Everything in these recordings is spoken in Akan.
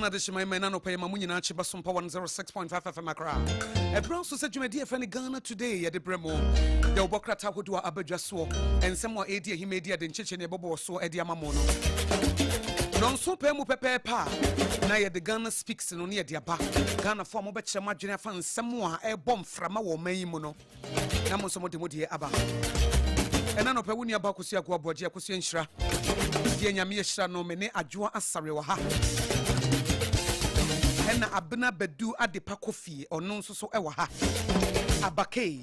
Ghana de Shimai Menano pay Mamunina Chiba Sompa 106.5 FM Accra. A brown so said you my dear friend Ghana today at the Bremo. The Obokrata who do Aboagye so and somewhere Edia he made the Chichen Bobo so Edia Mamono. Non so pemu pepe pa. Na the Ghana speaks no near dia ba. Ghana form obeche magina fan somewhere a bomb from our main mono. Namo so modi aba. And I know Pewunia Bakusia Aboagye Akusia Nshra. Nyame yeshra no me ne Adwoa Asare wa ha ena abena bedu adepa kofi ono nso so ewa ha Abakay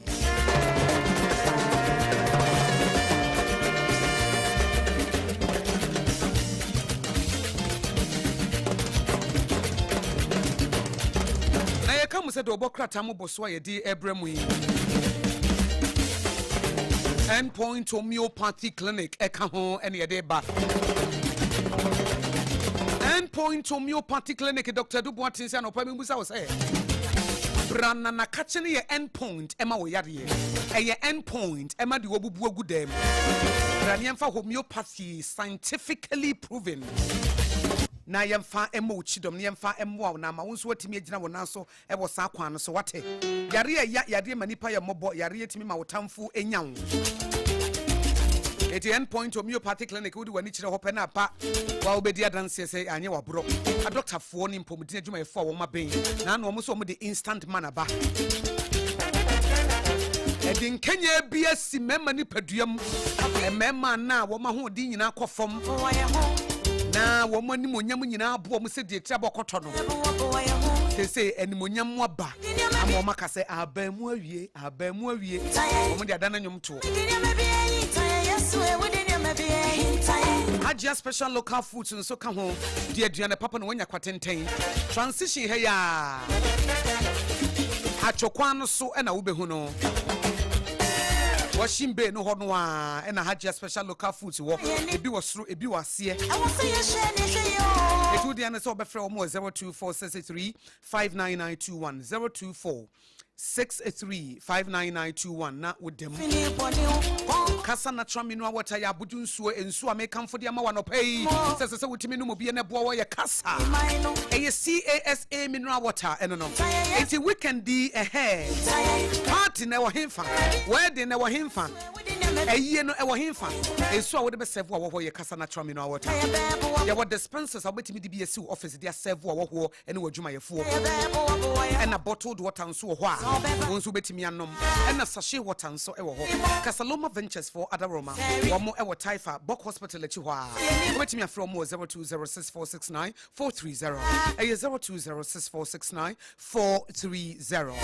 na yekamu se do obokrata mo boso ayedi ebremu yi Endpoint homeopathy clinic eka ho ene yede ba Endpoint homeopathy clinic Dr. Adwoa Asare no pa me busa wo say brana na kache ne ye endpoint ema wo yare ye endpoint ema de obubu agudam brana yemfa homeopathy scientifically proven na yemfa ema ochidom na yemfa ema na ma wonso watimi agina wona so e wo sa kwan no so wate yare manipa ye mobo yare timi ma wotamfu enyan At the endpoint homeopathic clinic, we do a niche open up while be dear dance say, I knew a bro. A doctor for him, Pomodina, you may fall my pain. None almost the instant manner back. And in Kenya, BSC Memani Pedium, a member now, woman who did in our coffin. Now, woman, Munyamina, Bom said the trouble cotono. They say, and Munyamwaba. I'm Maka say, I bear more ye, woman, they are done on too. Adwoa special local foods and so come home. Dear Diana Papa no wanya kwatenten. Transition here ya. Achokwan so e na wo behu no. Washing bay no hono a e na Adwoa special local foods wo. Ebi wo soro ebi wo ase. Etu Diana so be frɛ wo 02463599921 02463599921 na with them. Kasa natural mineral water ya budu nsuo ensuo amekamfo de ama wa pay sese wutimi no mobi na boa ya kasa CASA mineral water eno no enti weekend di party na wo hemfa wedding na wo hemfa eyi no e wo hemfa ensuo wo de be serve wo ya kasa natural mineral water ya wo dispensers obetimi di bi esi office dia serve wo ene wadwuma yefo ena bottled water nso ho a wonso betimi anom ena sachet water nso e wo ho Kasaloma Ventures for Adaroma Wamo Ewa Taifa Bok Hospital Chihuahua Wait me from 0206469430 0206469430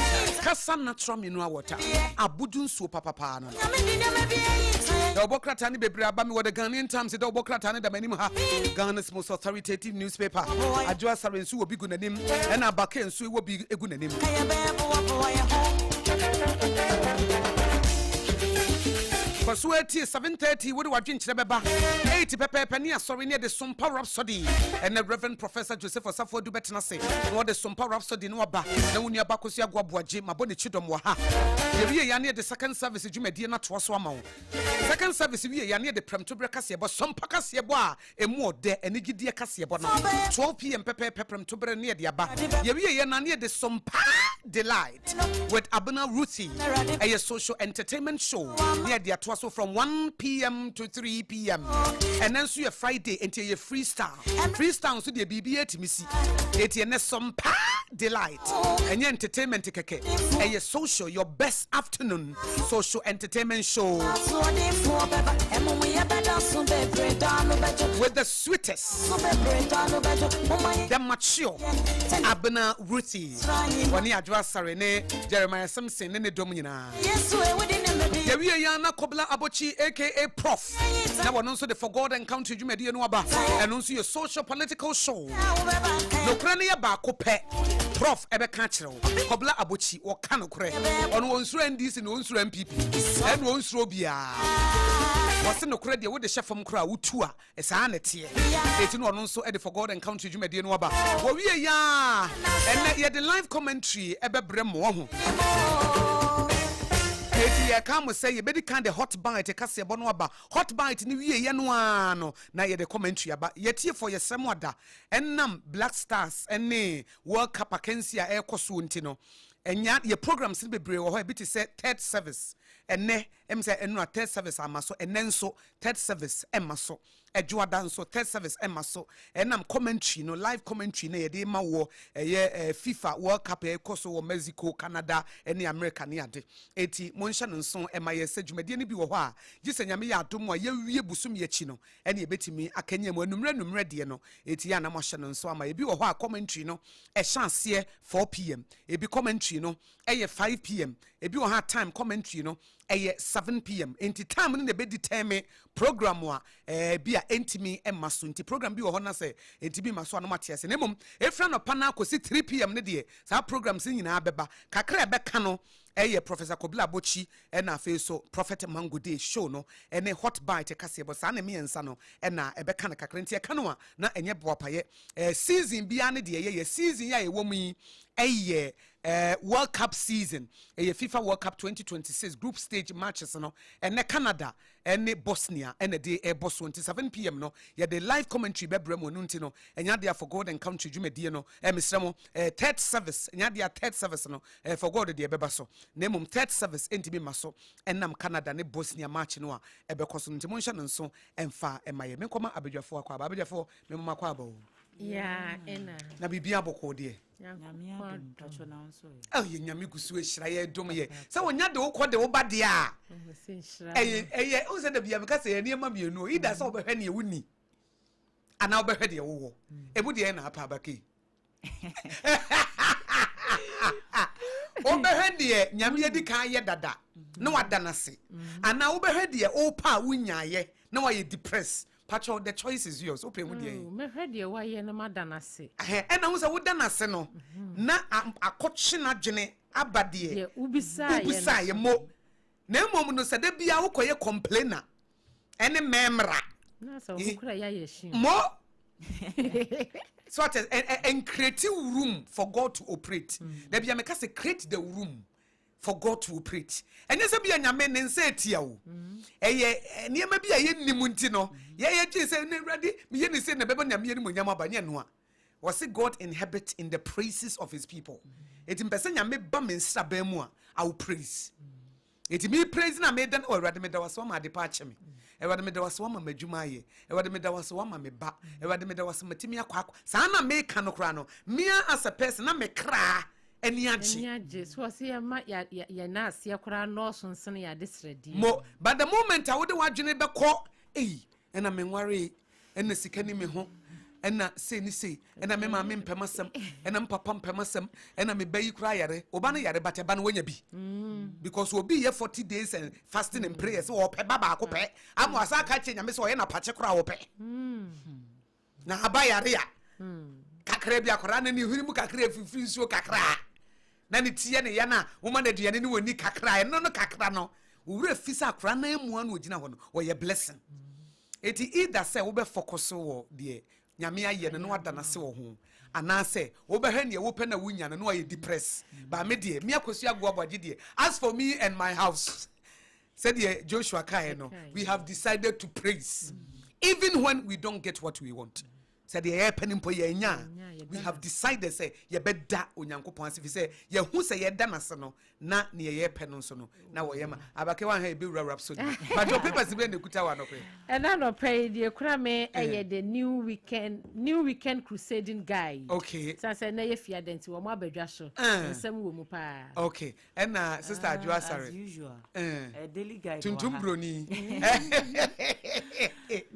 Kasa natural mineral water Abudun so papa no The Obokrata ni bebre abami wa the Ghanaian Times the Obokrata ni da manim ha Ghana's most authoritative newspaper Adwoa Asare nso obi gu nanim and Abakay nso obi egu nanim Pursuati 7:30 would watch in Chebeba 80 Pepe Penia sorry near the Sompa Rhapsody and the Reverend Professor Joseph Osafo do better say what the Sompa Rhapsody no ba na unia bakosia Aboagye maboni chidom wa ha ye ya near the second service dwumadi na to so ama second service we ya near the premtobre kase bo Sompa kase bo a emu ode enigidie kase bo no 12 p.m. Pepe premtobre near the aba ye na near the Sompa Delight with Abuna Ruthie a social entertainment show near the so from 1 p.m. to 3 p.m. And then so Friday until you freestyle so the BITMISE it ye Sompa Delight and your entertainment keke and your social your best afternoon social entertainment show with the sweetest the mature Abuna Ruthie wani Adwoa Asare ne Jeremiah Simpson ne dom nyina we yana Kobla Abochi aka Prof na one also the For God and Country dwumadi no aba and also your social political show no krane ya ba ko pe Prof ebe ka kire Kobla Abochi wo ka no kure ono wonsuro NDC no wonsuro MPP and wonsuro bia wase no kure de wo de chefam kura wutu a esa na tie eti no ono nso e the For God and Country dwumadi no aba wo wie ya and ye the live commentary ebe brem wo ho Eti come say you better kind the hot bite kase bono aba hot bite ni wie ye no ano na ye the commentary aba yetie for ye semwada ennam Black Stars ene World Cup akensia e koso ntino enya ye programs ni bebre wo ho e bi te say third service ene em say enu a third service amaso enenso third service emaso Adwoa dance third service emaso enam commentary no live commentary na ye de ma wo FIFA World Cup e koso wo Mexico Canada ene America ne ade eti monhya no nso ema ye sedwumade ni bi wo ho a gise nyame ya adom a ye wie busum ye chi no ene ye betimi akanya mu anumre de no eti ya na mo hye no nso ama ye bi wo ho a commentary no e chance 4 pm e bi commentary no e 5 pm e bi wo ha time commentary no e 7 pm enti time no na be determine program wa bi a entimi emma so enti program bi wo ho na se enti bi maso no mate ase na mom efra no pana akosi 3 pm ne de sa program sin nyina beba kakra e beka no Professor Kobla Bochi na afi so Prophet Mango Day show no ene hot bite kase bo sa na me ensa no na ebeka na kakra nti e ka no a na enye boapaye season bia ne de ye season ya ye wo mu yi World Cup season FIFA World Cup 2026 group stage matches no ene Canada ene Bosnia ene de boss 7 pm no ye the live commentary bebrem no nti no enya de for God and country dwumedie no misremo third service enya de third service no for God de beba so na mum third service enti bi maso enam Canada ne Bosnia match no a ebekoso nti mo nhya no nso emfa emaye me koma abedwafo akwa abedwafo me mama kwa aba ya ena na bibia boko de oh ye nyame gusu ehira ye dom ye se wonya de wokɔ de wo ba de a o se de bia me ka se ye niema mienu ida se obehwe ne wuni ana obehwe de wo ebu de na apa abake obehwe de nyame ye di kan ye dada na wada na se ana obehwe de o pa wunyaye na wa ye depressed. Pacho, the choice is yours. Open with you. Me heard you why you no madanase. And I was a wodanase no. Na a coachina jene abadie. Ubisa ye mo. Na mo no se de bia wo koye complainer. Ene memra. Na so wo kura ya yeshin. Mo. So what and create room for God to operate. There be make us create the room for God to operate. And yes, be a nyame ne nse etia wo. Niema bi a ye nimu nti no. Ye je say ne ready, me ye ne say na beba nyame ni monyam abanye no a. Was it God inhabit in the praises of his people? It impese nyame ba me nsaba mu a, I will praise. It me praise na me dan o ready me da was one ma de pa me. Ewade me da was one ma madwuma ye. Ewade me da was one ma me ba. Ewade me da was matimi akwa. Sa na me ka no kra no. Me as a person na me kra Eniaji. So see ya na see akura no sonson ya disredi. Mo, but the moment I would wadwene be ko, and I'm worry, and the sikani me ho, and na say ni say, and I'm ma me pemasem, and I'm papa pemasem, and I'm a bayi cryere, obana yare but a ban when you be. Because we'll be here 40 days and fasting and prayers or pe baba ko pe. I'm was a catching a miss or a patch crowd pe. Na abaya rea. Kakrebia korana ni hurimu kakre fi so kakra. Na ni tie ne ya na woman aduane ni woni kakra no kakra no wure fisa akra na emu anu ogina ho no wo ye blessing eti either say wo be focus wo de nyame aye no wada na se wo ho ana say wo be hane wo pe na wunya no ye depress ba me de me akosu agwo abagye de as for me and my house said Joshua Kai no we have decided to praise even when we don't get what we want. Said the air penny po ye nya. We have decided say ye beda onyankopon ase fi say ye hu say ye da nasano na ne ye pen so no na wo ye ma abake wan ha be wura rhapsody but your papers be na kuta wa no pe and na no pray the kura me the new weekend crusading guy okay so say na ye fia denti wo mo abadwa so nsem wo mu pa okay and na sister Adwoa Asare as usual daily guide tuntum broni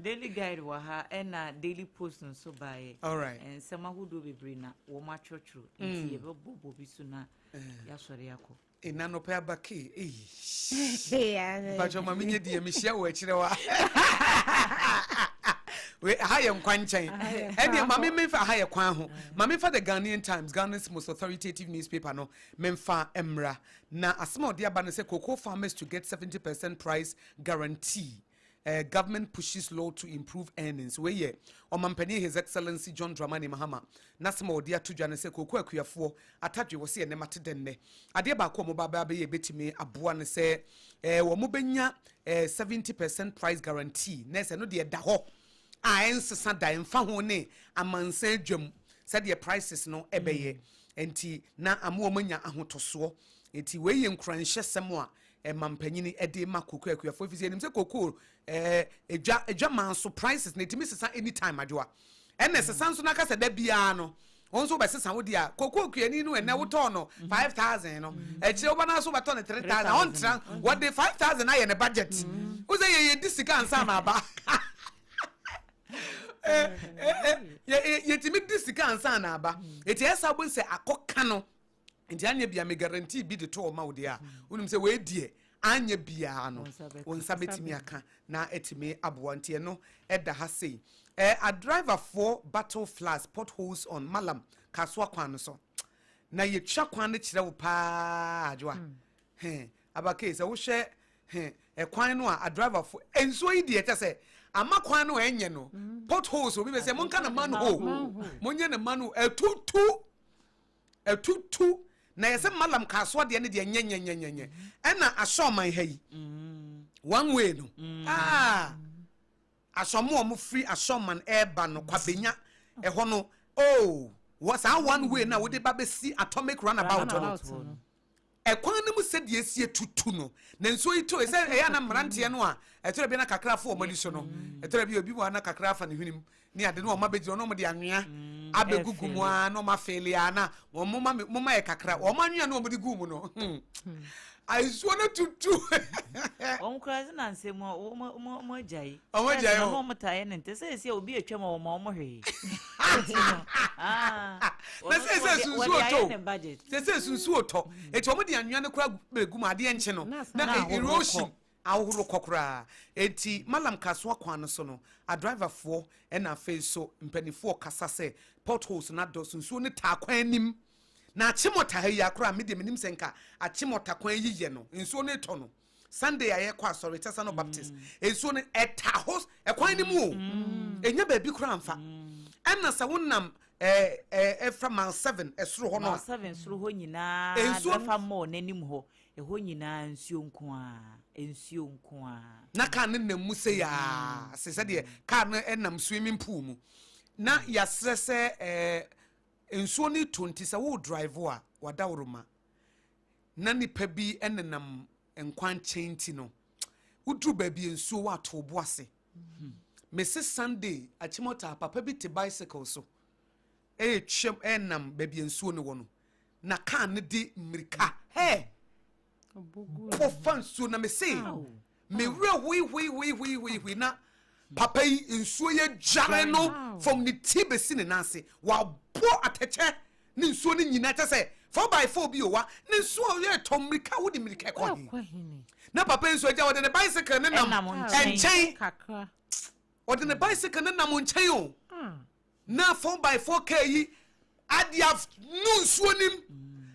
daily guide wa ha and daily post so by all right and some who do be bring na wo ma churchu nti ye be bobo bi so na ya sori yako ina no pa abake but your mama nye die me hia wo akire wa we haye nkwanchan and your mama me fa haye kwan ho mama fa the Ghanaian Times, Ghana's most authoritative newspaper no memfa emra na asma odi aba no say cocoa farmers to get 70% price guarantee government pushes law to improve earnings. We ye Omampani His Excellency John Dramani Mahama. Nasimo dia to Jane se koko akuyafo atadwe wo se ne mate denne. Ade ba ko mo baba be ye betimi aboa ne se wo mo benya 70% price guarantee. Na se no de da ho. A ensesa da emfa ho ne amansan dwam. Said the prices no ebeye. Enti na amo manya ahotoso. Enti we ye nkranhye semo a mampanyini ede ma koko akuyafo fisi enim se koko eja man surprises na itimi sesa anytime adwoa ene sesa nso na kasa da bia no onso be sesa wo dia koko akuani no ene wo to no 5000 no eche wo na so beto no 3000 on tran what the 5000 na ye ne budget wo say ye disika ansa na ba ye timi disika ansa na ba eti esa bo se akoka no nti anya bia me guarantee bi de to ma wo dia wonim se we die anya bia no wonsa betimi aka na etimi aboante no eda ha sei a driver for battle floods potholes on Malam Kaswa kwan so na ye twa kwan ne kire wo pa adwoa Abakay se wo hwe kwan no a driver for enso yi de se ama kwan no enye no potholes obi be se monka na manhole monye na manhole etutu na yese Malam Kaswa de ne de nyenyenyenyenye ena ashoman ha yi one way no asomo mo free ashoman eba no kwabenya eho no what's that one way na we de ba be see atomic runabout no ekwan ne mu se de esie tutu no na nso ito se eya na mrante no a etore bi na kakra fo omali so no etore bi obi wa na kakra fa ne hwenim ni ade no o ma beji no mo de anwea abegugu mu a no ma felia na mo ma e kakra o ma anwea no o mo de gumu no aizuo no tutu onkwazi na nsem o jai o mo taye ne nte se obi atwam o mo hwe na se sunsu oto eti o mo de anwea no kura begumu ade enche no na erosion awhuru kokora enti Malam Kaswa kwan so no a driver for na face so mpanifo kasa se potholes na do sunsu ne ta kwan nim na achimota ha ya kura me de menim senka achimota kwan yiye no nsuo ne to no Sunday aye kwa sorry tesa no baptist nsuo ne eta host kwan nim o enya ba bi kura mfa enna sa wonnam from mile 7 esuro ho no 7 suro ho nyina fa mo nanim ho ho nyina nsuo nko a na kan ne muse ya se de kan enam swimming pool mu na ya sese ensuo ni 20 se wo drive a wada woroma na nipa bi enenam enkwan chenti no udru ba bi ensuo wa to bo ase Mrs Sunday achimota papa bi te bicycle so twem enam ba bi ensuo ne wo no na kan ne di mrika for fun so na me say me we na papa yi nsuo ye jare no from the tibesi ne nase wa bo ateche ne nsuo ne nyina te say 4x4 bi owa ne nsuo ye tomrika wo di mirika kwa hin na papa nsuo ja wo de bicycle ne nam enchen kakra wo de bicycle ne nam enchen o na 4x4 yi adia nu nsuo nim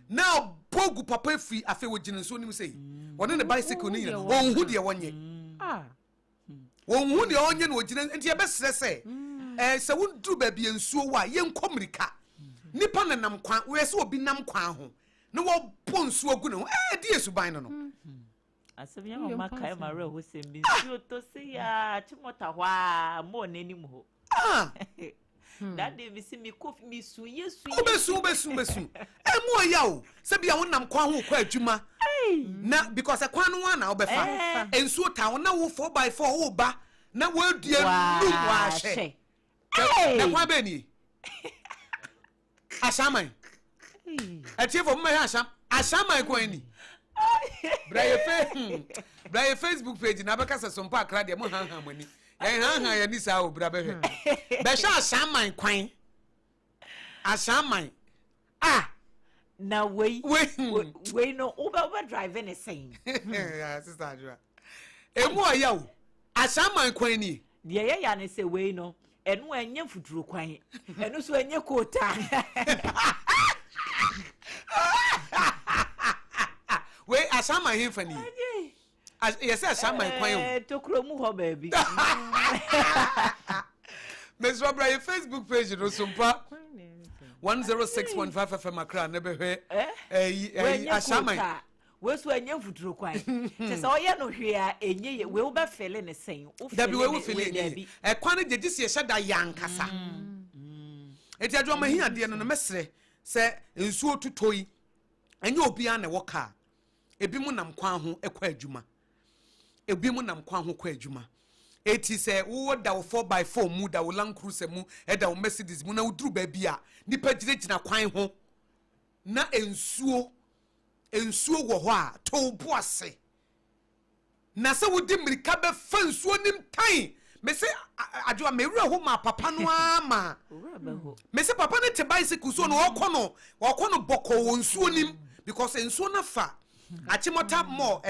na bogu papa fi afi wo gine nsuo nim sei wona ne bicycle ne nyina won hu de wonye won hu de onye no gine enti e be srese se wondu ba bi nsuo wa ye nkomrika nipa na nam kwan we se obi nam kwan ho ne wo po nsuo gu ne ho di esuban no no asebia mama kai mare ho sembi nsuo to se ya chimota hwa mo nanim ho that day me see me kofi me su yesu obesu emu ya o se bia wonam kwan ho kwa adwuma na because e kwan no na obefa ensuo ta wo na wo 4x4 wo ba na wo adua lu wa hye na kwa be ni ashaman atiefo mma ha ashaman kwan ni Braye Facebook page na baka se Sompa akra de mo han mani ya ni sa o bra be hwe be sha ashaman kwan ashaman na we no over driving is saying yeah sister Adwoa emu oya o ashaman kwan ni de ye ya ne se we no enu anya futuro kwan enu so anya kota we ashaman hin fani yes ashaman kwan tokro mu ho baby Miss Robra your Facebook page no Sompa 106.5 FM Accra na behwe ashaman we so anya futuro kwan te se oye no hwe a enye we wo ba fele ne sen o fele da bi we wo fele ne kwan de gisi ye heda yankasa eti adwo ma hia de no mesre se nsuo tutoi enye obia na woka ebi mu nam kwan ho ekwa adwuma ebi mu nam kwan ho kwa adwuma eti se wo da 4x4 mu da wo Land Cruiser mu da wo Mercedes mu na wo duru ba bia nipa gina kwan ho na ensuo wo ho a to boase na se wo di mirika be fa nsuo nim tan me se adwo me wura ho ma papa no ama me se papa ne te bicycle so no wokono boko wo nsuo nim because nsuo na fa achimota more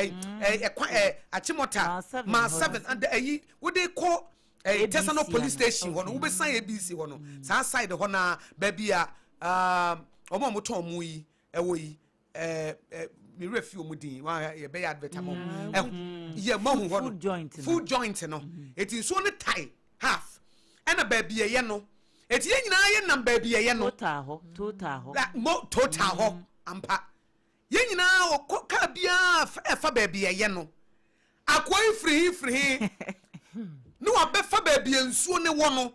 achimota ma 7 and what they call Tesano police station hono wo be san ABC hono sa side hono baby a omo moto omu yi ewo yi me refi omu din wa ye be advert am ye mahu hono food joint no eti so ne tie half and a baby ye no eti ye nyina ye nam baby ye no total ho ampa ye nyina o ka bia fa baby ye no akoi free no abefa baby nsuo ne wo no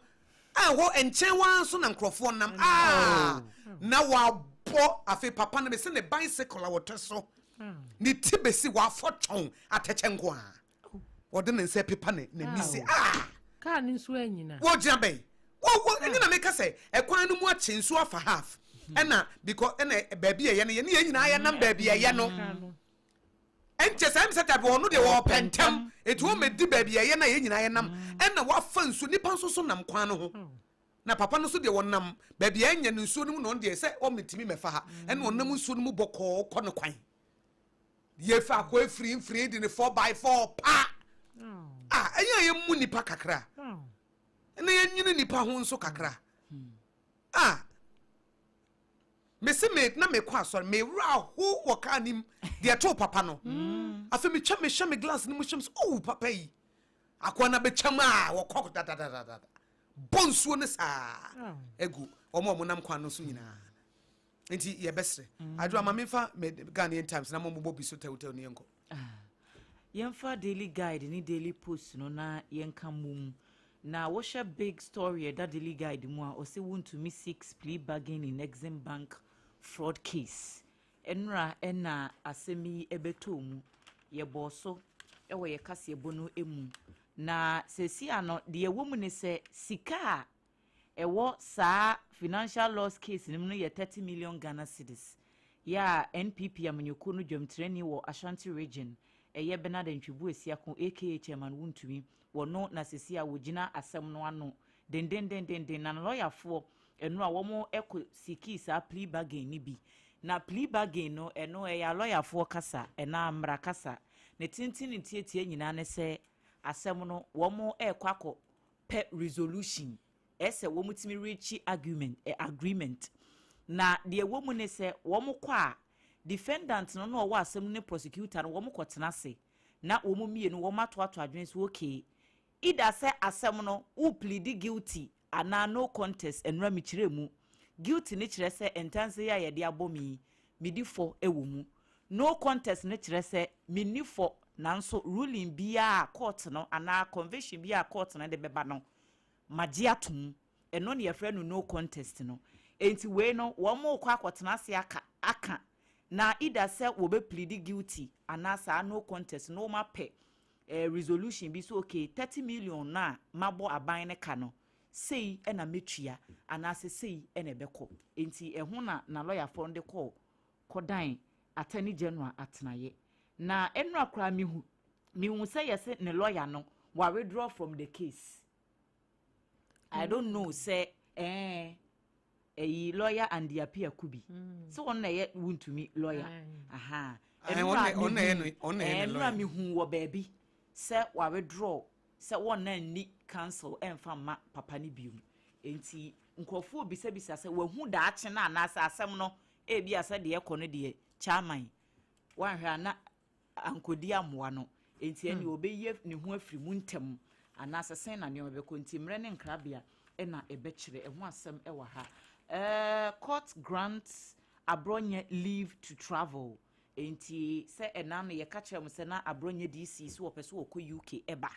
ho enchen wan so na nkrofo nam na wa bo afi papa na be se ne bicycle a woteso ni tibesi wa fotwon atechenko a wode ne nse pepa ne na nisi ka ne nsuo anyina wo gina be wo anyina me ka se ekwan no mu a che nsuo afa half ena because ena baby ye ne ye nyina ye nam baby ye no enche sam set up onu de wo pentam etu me di baby ye na ye nyina ye nam ena wa fa nsuo nipa nso so nam kwan no ho na papa no so de wonam baby anya no nsuo no mu no de se o metimi mefa ha ena wonam nsuo no mu boko kɔ no kwan ye fa ko free de ne 4x4 pa anya ye mu nipa kakra ena ye nyini nipa ho nso kakra me se me na me kwa so me ra ho wo ka nim de to papa no afi me twa me hwe me glass ni mu hwem so papa yi akwa na be cham a wo kɔ da bonsuo ne sa egu omo nam kwa no so nyina enti ye besre adwa ma mefa me Ghanaian Times na mo bo bi so tewtew ne yenko yemfa daily guide ni daily post no na yenka mum na wo share big story that daily guide mu a o se want to miss 6 plea bargain in Exim Bank fraud case enra ena asemi ebeto mu ye boso ewo ye kase ebono emu na sesi ano de ewo mu ne se sika ewo sa financial loss case nim no ye 30 million Ghana cedis ya NPP amanyoko no dwamtreni wo Ashanti region eye Bernard Ntwibu esiako aka chairman wuntumi wono na sesi a wogina asem no ano den na lawyer fo enu a womo eko siki sa plea bargain ni bi na plea bargain no eno ya lawyer fo kasa ena amra kasa ne tintin tietie nyina ne se asem no womo ekwako pe resolution ese womo timi reach agreement na de womo ne se womo kwa defendant no no wa asem ne prosecutor no womo kotena se na womo mienu womo ato adwen so okay ida se asem no u plead guilty ana no contest enra mi kiremu guilty ne kire se entanse ya ye de abomi midi fo ewo mu no contest ne kire se mini fo nanso ruling bia court no ana conviction bia court no de beba no magye atom eno ne yefre no contest no enti we no wo mo kwa akotena se aka na ida se wo be plead guilty ana sa no contest no ma pe resolution bi so okay 30 million na mabo aban ne ka no sei ena metua ana se sei ena beko enti eho na lawyer for de call kodan attorney general atenaye na enu akra mihu say yes ne lawyer no wa withdraw from the case. I don't know say a lawyer and the appear could be so on yet wound to me lawyer on mihu wo baby say wa withdraw say one na ni cancel emfa ma papa ni bium enti nkofo bisa say wa hu da ache na na asem no bi asa de ekono de chairman wan hwa na ankodi amoa no enti ene obeye ne ho afiri mu ntem ana sesen na ne obekọ nti mre ne nkrabia ena ebekire eho asem ewa ha court grants abronye leave to travel enti se ena no ye ka kire mu se na abronye DC so opeso okọ UK eba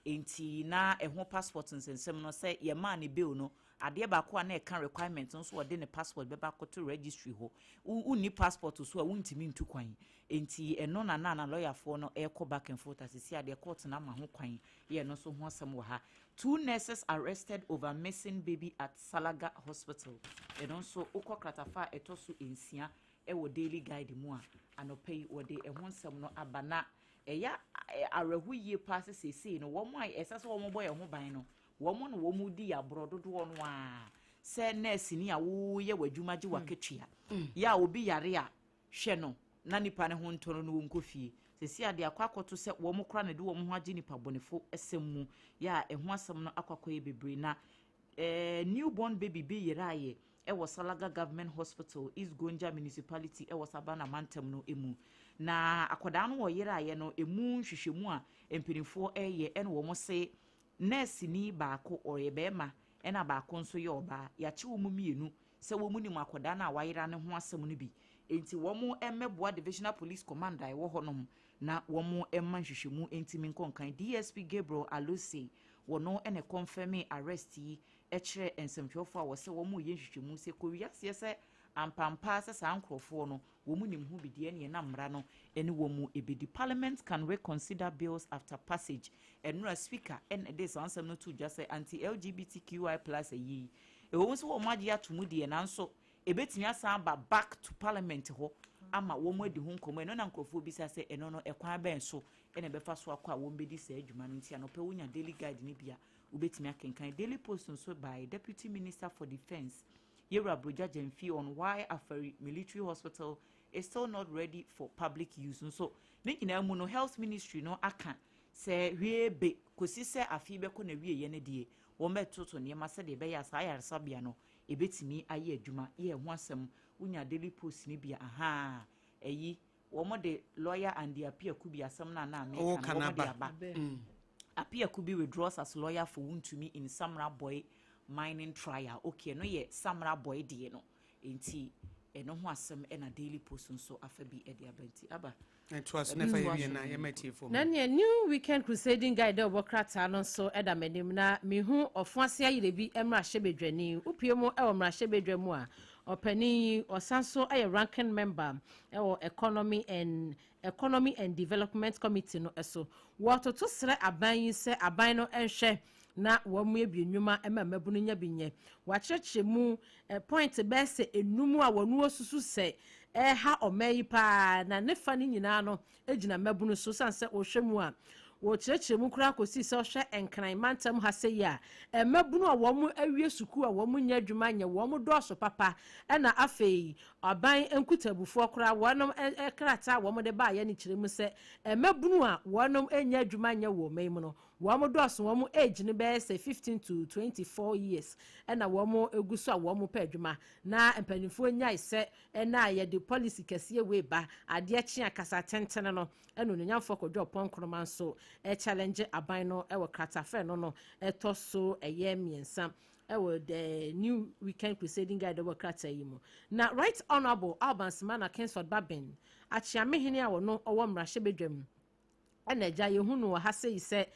enti na eho passport nsensem no se ye ma ne bill no ade ba ko na e kan requirement nso wo de ne passport be ba ko to registry ho uni passport so a wuntimi ntu kwan enti eno na lawyer for no e ko back and forth asisi ade court na ma ho kwan ye no so ho asem wo ha 2 nurses arrested over missing baby at Salaga Hospital eno so ukọ kratafa etoso ensia e wo daily guide mu a anopai wo de ehon nsem no abana eya arehu yie pass sese no wo mo ai esase wo mo boy ho ban no wo mo no wo mu di abrododo no a se nurse ni a wo ye wadwuma gi waketua ya obi yare a hwe no na nipa ne ho ntono no nkofie sese ade akwakoto se wo mo kra na de wo mo ho agi nipa bonefo esem ya eho asem no akwakoye bebre na newborn baby be yeraye e was Salaga Government Hospital East Gonja Municipality e was Abana Mantem no emu na akoda no wo yeraye no emu hwehwemu a empinifo eye ene wo mo se nurse ni baako oye bema ena baako nso ye oba ya chi wo mu mienu se wo mu ni akoda na wayera ne ho asem no bi enti wo mu emmeboa Divisional Police Commander e wo honom na wo mu emma hwehwemu enti min konkan DSP Gabriel Alose wono ene confirm arrest yi e kire ensemtwofo a wo se wo mu ye hwehwemu se kowiase se ampampa se sa nkrofo no wo mu nim hu bidie ne na mmra no ene wo mu ebedi parliament can reconsider bills after passage enura speaker and this answer no to just say anti LGBTQI+ yi e wo so wo magye atomu die nanso ebetimi asamba back to parliament ho ama wo mu adi hu nkomo eno na nkrofo bi se eno no ekwan ben so ene befa so akwa wo mbedi sa adwuma no ntia no pe wonya daily guide ne bia ubetimi akenkan daily post so by Deputy Minister for Defense Yera Broja Jemfi on why Afari Military Hospital is still not ready for public use. So, Nikina Muno Health Ministry no aka se we be kosi se afi be ko na wie ye ne die. Wo metoto ne ma se de be ya sa ayar sabia no ebetimi aye adwuma ye ho asem unya daily post ne bia aha eyi wo mo de lawyer and the appear ku bi asem na me kan wo de aba. Appear could be withdraws as lawyer for Wuntumi in Samra Boy mining trial. Okay, no ye Samra Boy die no. Enti eno ho asem e na daily post so afabi e de abenti aba. It was never even na yemeti for me. Na ne new weekend crusading guide obokrata no so e da menim na me hu ofuase ayire bi emra hyebedwani. Upiemo e wo mra hyebedwamu a opani osanso aye ranking member e wo economy and development committee no eso. Wato to sere aban yi se aban no enhwe na wamu ebienwuma emamabunu nya binye wakyerekye mu point be se enumu a wonu osusu se ha omayi pa na ne fa ni nyina no ejina mabunu so sanse ohwemu a wo kyerekye mu kura kosi se ohwe enkran mantam ha se ya mabunu a womu awie suku a womu nya adwuma nya womu doso papa na afei aban enkutabufu kura wonom krata womu de ba ya ni kyeremu se mabunu a wonom enya adwuma nya wo mai mu no womu doso womu age ne be se 15 to 24 years na womu eguso a womu pa adwuma na empanifo nya ise na ye de policy kase we ba ade kye akasa tentene no eno nyamfo kodwo ponkroma so challenge aban no e wo kratafe no etoso eye miensa e wo the new weekend crusading guide wo krata yimo na right honorable Alban Simana Kingsford Babin achiamehene a wo no owo mrahye bedwam ena gya yehunu ha sei se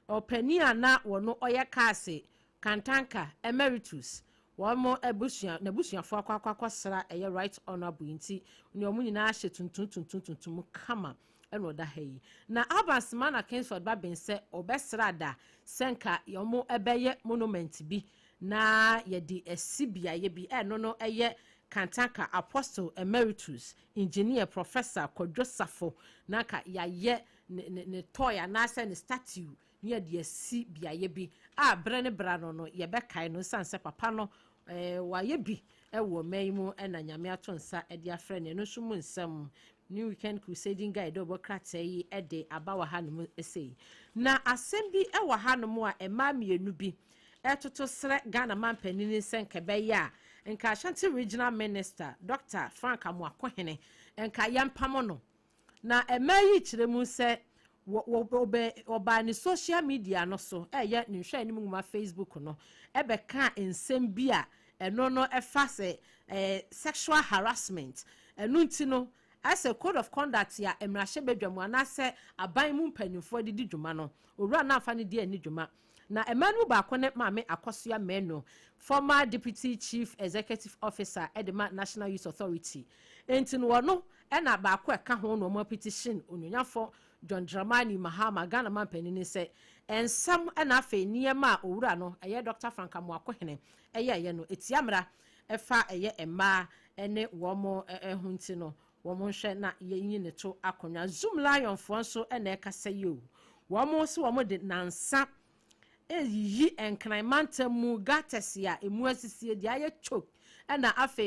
opani ana wo no oye kase kantanka emeritus womo ebusia na busiafo akwakwa eye right honorable nti ne omu nyina ahye tuntum kama eno da hayi na Alban Simana Kingsford Babin se obesrada senka yomo ebeye monument bi na ye di esibia ye bi eno no eye Kantaka Apostle Emeritus Engineer Professor Kodwosafo naka ya ye ne toya na se ne statue ne di esibia ye bi a brene brano no ye be kai no sanse papa no wa ye bi wo maimu na nyame atonsa e di afre ne no sumu nsam New Weekend Crusading Guide obokrata yi de abawa hanum esei na asembi e wa hanum a ema mienu bi etoto sre Ghana man panini senkebe ya nka Ashanti Regional Minister Dr. Frank Amoakohene nka yampamo no na ema yi kiremu se oba ni social media no so ye ni hwe ni mu Facebook no ebe ka ensem bi a eno no efa se sexual harassment enu nti no as a code of conduct ya emrahye bedwamu ana se aban mu mpanimfo didi dwuma no owura na afa ne di ani dwuma na emanu ba ko ne maame Askosua Meno former deputy chief executive officer Edema National Youth Authority enti no no na ba ko eka ho no mo petition onyanyafo John Dramani Mahama Ghana man panini se ensam na afa niyema owura no eye Dr. Franka Moakohene eye no etiamra efa eye emma ene womo ehunti no womo hwe na yenyi ne to akonya Zoom Lion fo nso na ekasa yo womo so womo de nansa eyi enkraimantamu gatesia emu asisie de aye chok na afa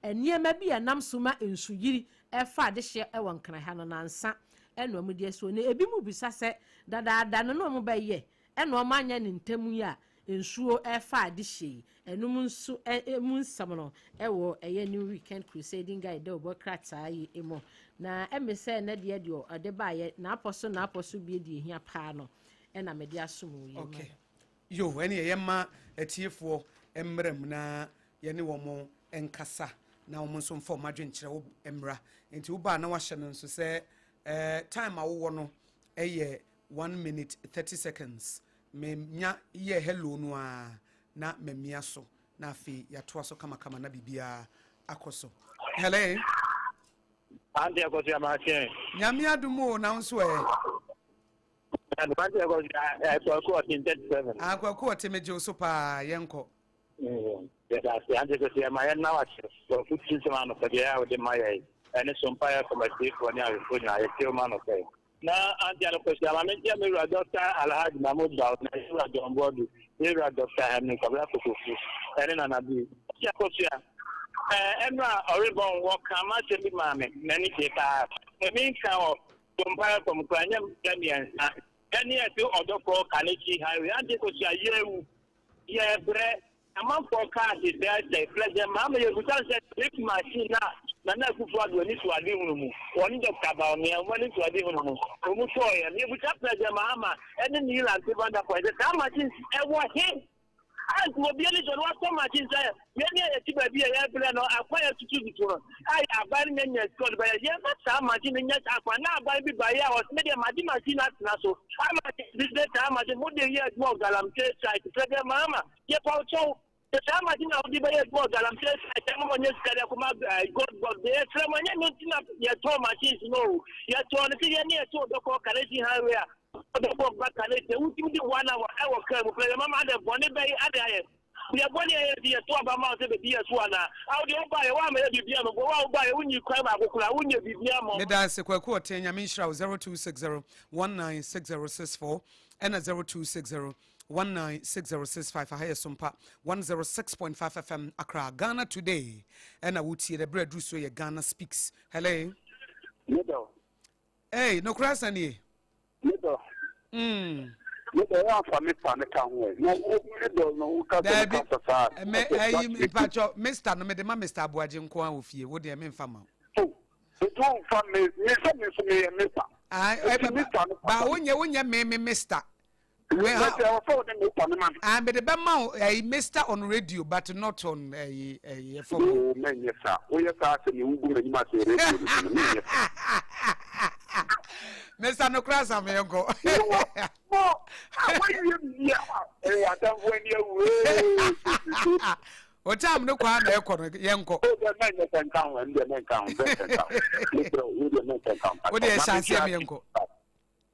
eniyema bi enam soma ensuyiri efa de hye e wonkran ha no nansa eno amudi eso ne ebi mu bisa se dada no mo baye eno o manya ne ntamu ya ensuo efa adihye enum nso emu nsam no ewo eye new weekend crusading guide obokrata yi emo na emese na de ode baye na aposo bi de hia pa no ena mede asomu yi okay yo ene yema etiefo emrem na ye ne wo mo enkasa na wo nso mfo madwenkyere wo emra enti wo ba na wa hye no nso se time awo no 1 minute 30 seconds nya ye hello no a na memia so na afi ya to aso kama na bibia akoso hello andi Askosua ma chen nyame adumo na nso and andi Askosua ko 37 akwaku otemeje so pa yenko that's andi Askosua ma na wa so futu sama no page ya de mai ene Sompa ya committee for nya ko nya ye ke ma no pe na andi Askosua ma me dia me Dr. Alhaji Mahmoud Daud na ira John Bodu ira Dr. Hamid Kabla Kokofu ene na nabi Askosua emra oribon wo kama chebi mame nani deka emi kan o Sompa from kwanya Gambian eni ati odoko Kalechi highway andi Askosua yewu ye bre ama for car is there say pleasure mama you can say make machine na kufu adu ni tuade hunu mu woni Dr. Baomi woni tuade hunu mu omu so ye ni bu ta pleasure mama eni ni la ti banda ko de ka machine e wo he and wo bi ni do wa so machine say ye ni e ti ba bi e bre no akwa ya tutu no ai aban nya nya score ba ye ma sa machine nya akwa na aban bi ba ya o me de machine na so ama this data machine mo de ye go galamte site pleasure mama ye pa o the time I didn't have the way God, I'm saying, I tell you, God, they from when you know, your tour machines, no, you're told to see any tour the Kalechi highway, the book back Kalechi, who give you 1 hour, I will come, play a mama, the bonnet bay, we are one year, the 12 months of the year, one. How do you buy 1 million? Go out by when you climb up, when you be near that's a quote, Yamisha 0260 196064 and a 0260 196065 for higher Sompa 106.5 FM Accra Ghana today and I would see the bread so your Ghana speaks. Hello. Little. Hey, no crass any. Little. Little for me Mr. No me de Mr. Aboagye nko ofie wo de me mfama. It won't for me Mr. Ba wonya me Mr. I'm the Bama a Mr. on radio, but not on a phone. Mr. No Crass, I'm going to go. What time no quan Yanko? What is Yanko?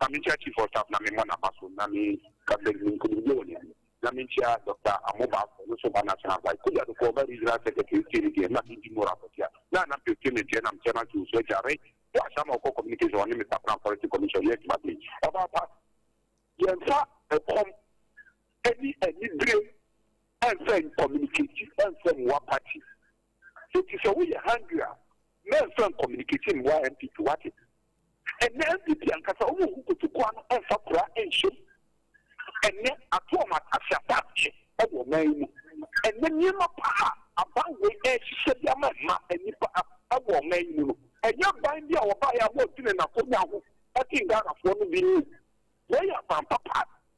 Kamicha chief of staff na me mona baso na me kabeli nkuluoni na me chia Dr. Amoba so ba national by kuja to cover Israel secretary kiri na ndi mora potia na pe kene je na mchana tu so jare ya sama ko communication ni Mr. Plan Policy Commission yet but about yensa kom any brain and then communicate and then one party so it is we hungry men from communicating why MP to what it and then the Piancasa who to go and Sakura and show and then a format as a party of your name and then you know about the edge said Yama and Nipa of your name and you're buying your buyer working in a phone I think that for me, they are papa,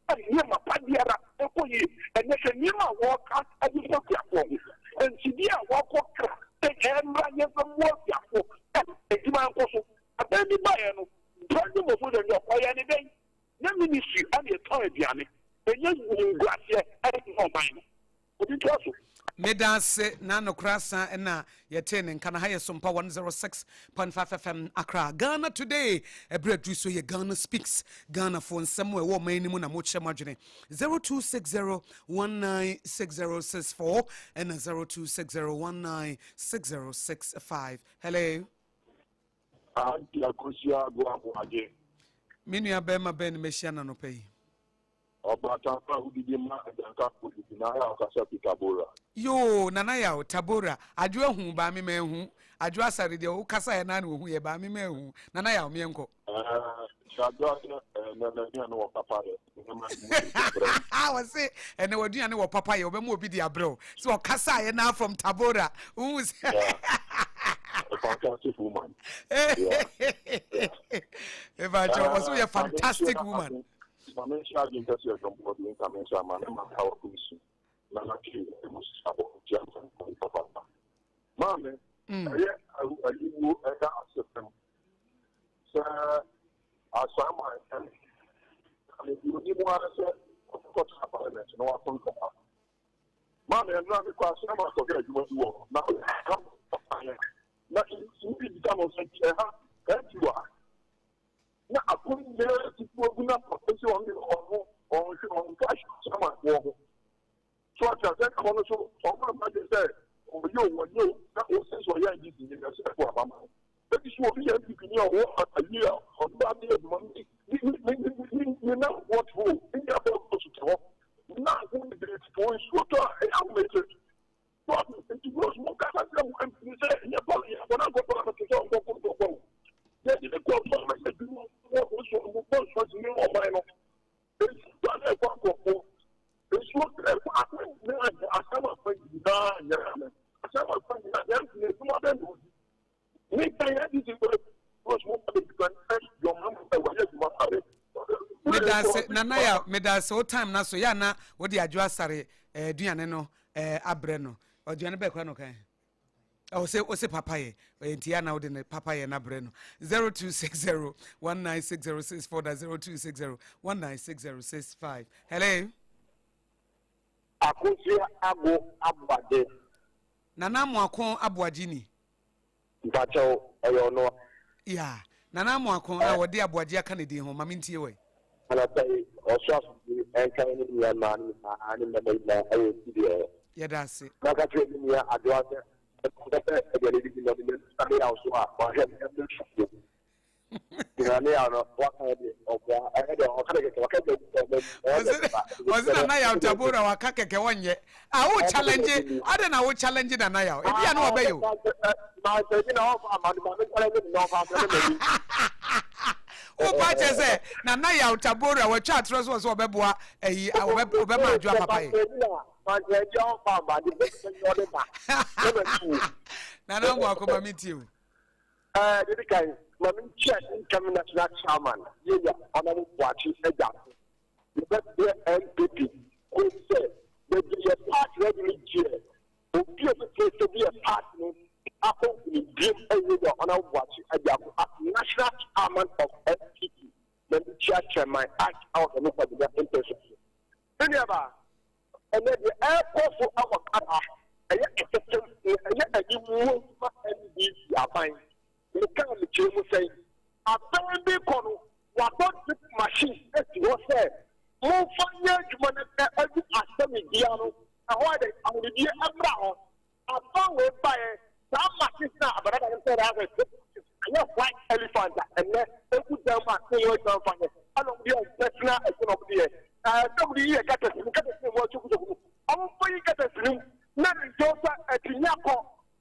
and near my padiara, and there's a new walk out at the platform, and she walk take and run from work, and demand also. A baby buyer, turning over the any day. No ministry and the toy Diani, and you will go here and no mine. What it was. Medase Nano Krasa and Yatin and Kanahaya Sompa 106.5 FM Accra. Ghana today, a breakthrough so ye Ghana speaks. Ghana phone somewhere, what may Muna Mucha Margine 0260196064 and 0260196065. Hello. Askosua Aboagye. Minua Bema Ben Messiana no pay. Obatapa udidima adanka udidina akasa Tabora. Yo nanaya Tabora adwo hu ba me mehu Adwoa Asare de o kasa ye na na hu ye ba me mehu nanaya me enko Shadwa na no papa ye I say ene waduane wo papa ye obemu obi di abrel so o kasa ye na from Tabora who is a fantastic woman. Eva Jo was a fantastic woman. I mentioned the interview from the international man and how to see. Nana Key was about Johnson. Mammy, I will accept them. Sir, I saw my and if you didn't want to say, of course, I no one. Mammy, I'm not because I'm not forget you want to walk. Now, nothing to become on such a that you are. Now, I couldn't bear to put up on cash, someone walk. So I said, I'm also, somebody said, oh, you, that was since we are using it as a form. That is what we have to be a year of that year money. We know what for. We have to talk. Now, when the point, what I make it. But it was more than you say, when I go to the yes, the court said, you know, what was new or minor. It's done a work of it's what I some of them. Medase o time na so ya na wo di Adwoa Asare duane no abre no o duane be kwa no kan o se papa ye entia na wo de ne papa ye na abre no 0260196064 0260196065. Hello. Askosua Aboagye. Nana Moakon Aboagye ni. Bacho oyono. Yeah. Nana Moakon a wo de Aboagye aka ne din ho ma mentie we. Ana say oswas enka ni ya man ani me na ayo video. Yeah, that's it. Na ka twe ni ya Adwoa Asare Abakay di no de sabe also a ba he me Kirania no waka de obwa ede o ka de was it na ya Tabora waka keke wonye a wo challenge ade na wo challenge na ya e bia na obeyo na se bi na o fa ma challenge no fa o pa che se na ya Tabora wo twa atro so obeboa eyi obema Adwoa papa yi ma je jo fa ma de yo de ba na mo akoma meeting de kai Lemon check incoming national chairman, Yaya, Honorable Kwachi Eja. The best MPP who said that be a part readily jail. Who be able to be a partner after we give a leader Honorable Kwachi Eja as national chairman of MPP. Then the chairman act out and look at the intention. However, and then the airport for our car, and yet a new MPP are fine. The kind of the say, a baby corner, what the machine as you said. More fire to every assembly piano, and why they are the dear Abraham. I found it by some machine now, but I said, I have a white elephant, and then they put them back to your company. I don't be a personal economy. Somebody here got us, what you do. I'm going to get us through. Not in Joseph at Tinyako.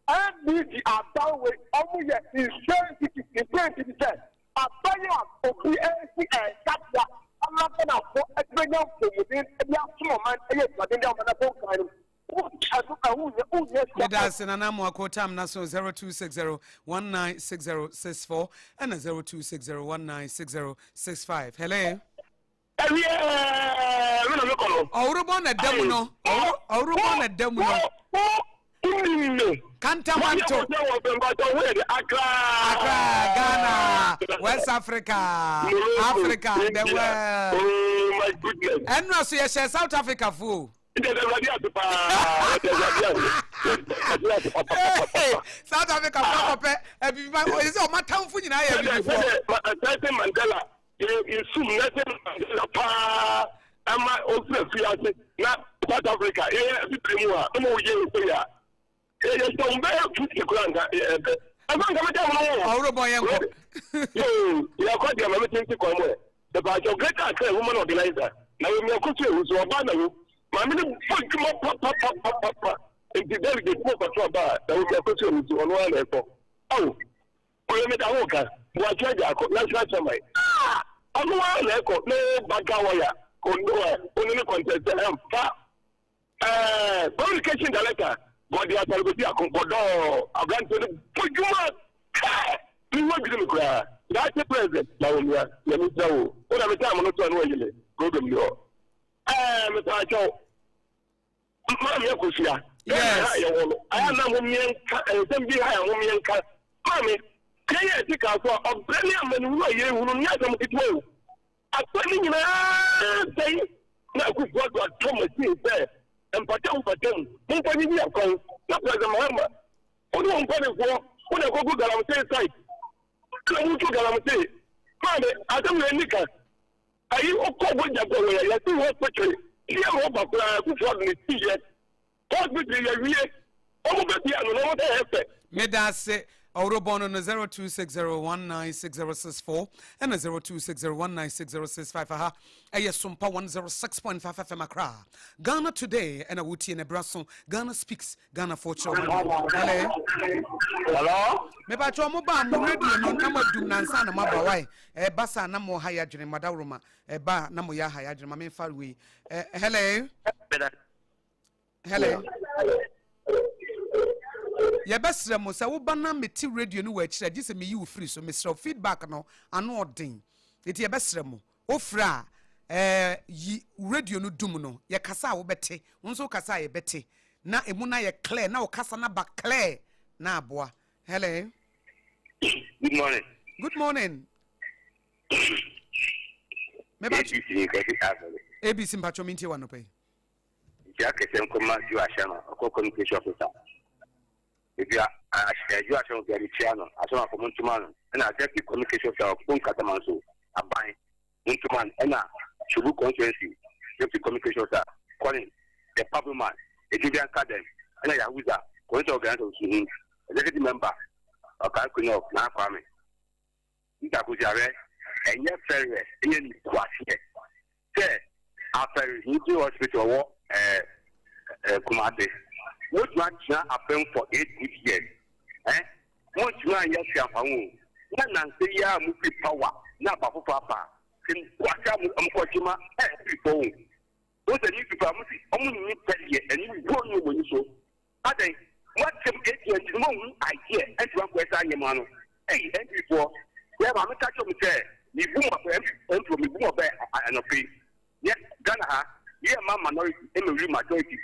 And these are down with only in 20%. I buy up for PNC and Capta. I'm not going to put a great young within a young man, but then I'm going to go kind of who's That's in Anamo Kotam Naso 0260-196064 and 0260-196065. Hello. Aurubon a Demuno. Aurubon a Demuno. Cantamanto. Accra, Ghana, West Africa, Africa, the world. Oh my goodness. And no, so yes, South Africa fool. South Africa, is it my town for you? Mandela, you soon nothing. Am I also not South Africa? Yes, don't bear to the ground. I'm going to tell you, you are quite the to come away. The part of great woman organizer. Now, we are going to Abana. My minute, papa, and the delegate for that we are going to one airport. Oh, we met a worker. What I got, let's not tell me. I'm one airport, no Bagawaya, only contest. Communication director. But the authority are concorded. I'm going to put you up. You want to cry. That's the president. Now, let me tell you. What I'm telling you, I'm not go to you. Mr. Joe. Yes. I am not woman. Mommy, can you take out a brilliant man who are you who know them to do? I'm telling you, say, now, good God, Thomas is there. And Patel, nobody here comes, not like the Mahama. Who don't go to war, when I go to Galamate site. I want to Galamate. Father, I don't know Nika. Are you all called with your boy? I do what quickly. Here, Robert, who for me, yet. Possibly, you're here. Oh, but the other, what I have said. Medase. Aurobon on 0260196064 and 0260196065. Aha, Sompa 106.5 FM Accra. Ghana today and a Wuti and a Brasson. Ghana speaks. Ghana for children. Hello. Maybe I told Moba Muredi and Nama Dunansana Mabawai. Bassa Namo Hayajin Madaruma. Ba Namo Yahayajin Mamin Farwi. Hello. Hello. Ya besra mo sa wo bana meti radio no wa kira gise me yi free so Mr. feedback no ano odin eti ya besra mo ofra yi radio no dum no ya kasa wo bete wonso kasa ye bete na emu na ye clear na wo kasa na ba clear na aboa. Hello. Good morning. Good morning. ABC mpacho minti wa no pe. Ya kesen koma ju ashama ko communication officer. If you are very channel, as well for Muntuman, and I take the communication of Punkatamanso, a buying Muntuman, and a Chubu constituency, the communication of calling the public man, a Julian Cadden, and a Yahuza, going to organize him, executive member of Kalkuno of Nan Farming. Itakujare, and yet ferry, in Quasia. Say, after you do hospital war, Kumate. What much happened for 8 good years? What you are yet Yapamu? Nan say ya mupi power, not Papa. Can Quakam Kochima people. What a new people only need 10 years and you don't know when you so. I think what some 8 years idea and one question Yamano. Hey, and before, we have a catch of say, you boom up and from me boom up and a pay. Yes, Ghana, yeah, my minority, and majority.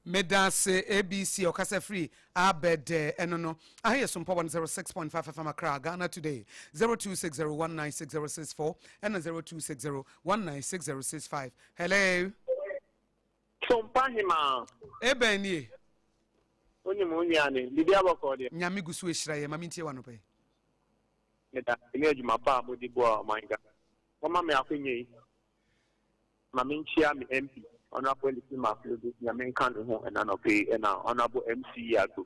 Medase ABC Okasa Free Abed Enono. I hear Sompa 106.5 FM Accra, Ghana today. 0260196064 and 0260196065. Hello. Sompa hima. Ebeni. Onye munyane. Bibi abakode. Nyami gusu eshiraye mamintie wanope. Meta imeji mapa modibo manga. Mama me akunye. Maminchia mi MP. Honorable Lieutenant Yamin Kanu and Anope and Honorable MC Yago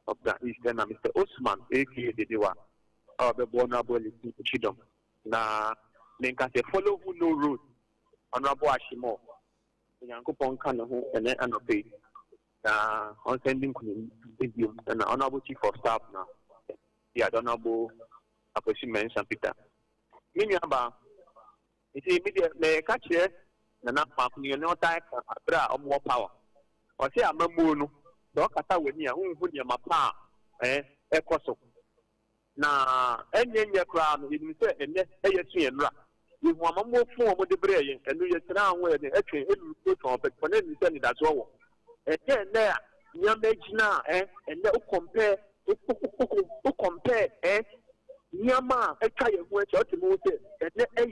of the Eastern Mr. Osman, aka the Dewa, or the Honorable Chidom. Na Linkate follow who no road, Honorable Ashimo, Yankopon Kanu and Anope, on sending video and Honorable Chief of Staff now. The Honorable Apostle St. Peter. Minyaba, it's immediate catch here. Na pakuni no type abra more power or say I'm a moon, dog at our near whom put your mapa, equaso. Now, any in your crown, you say, and let a and rap. You want more form of the brain, and you surround where the actually put on, but for any send it as well. And then there, your age now, and they'll compare, Yama, a kind of words out to move it, and then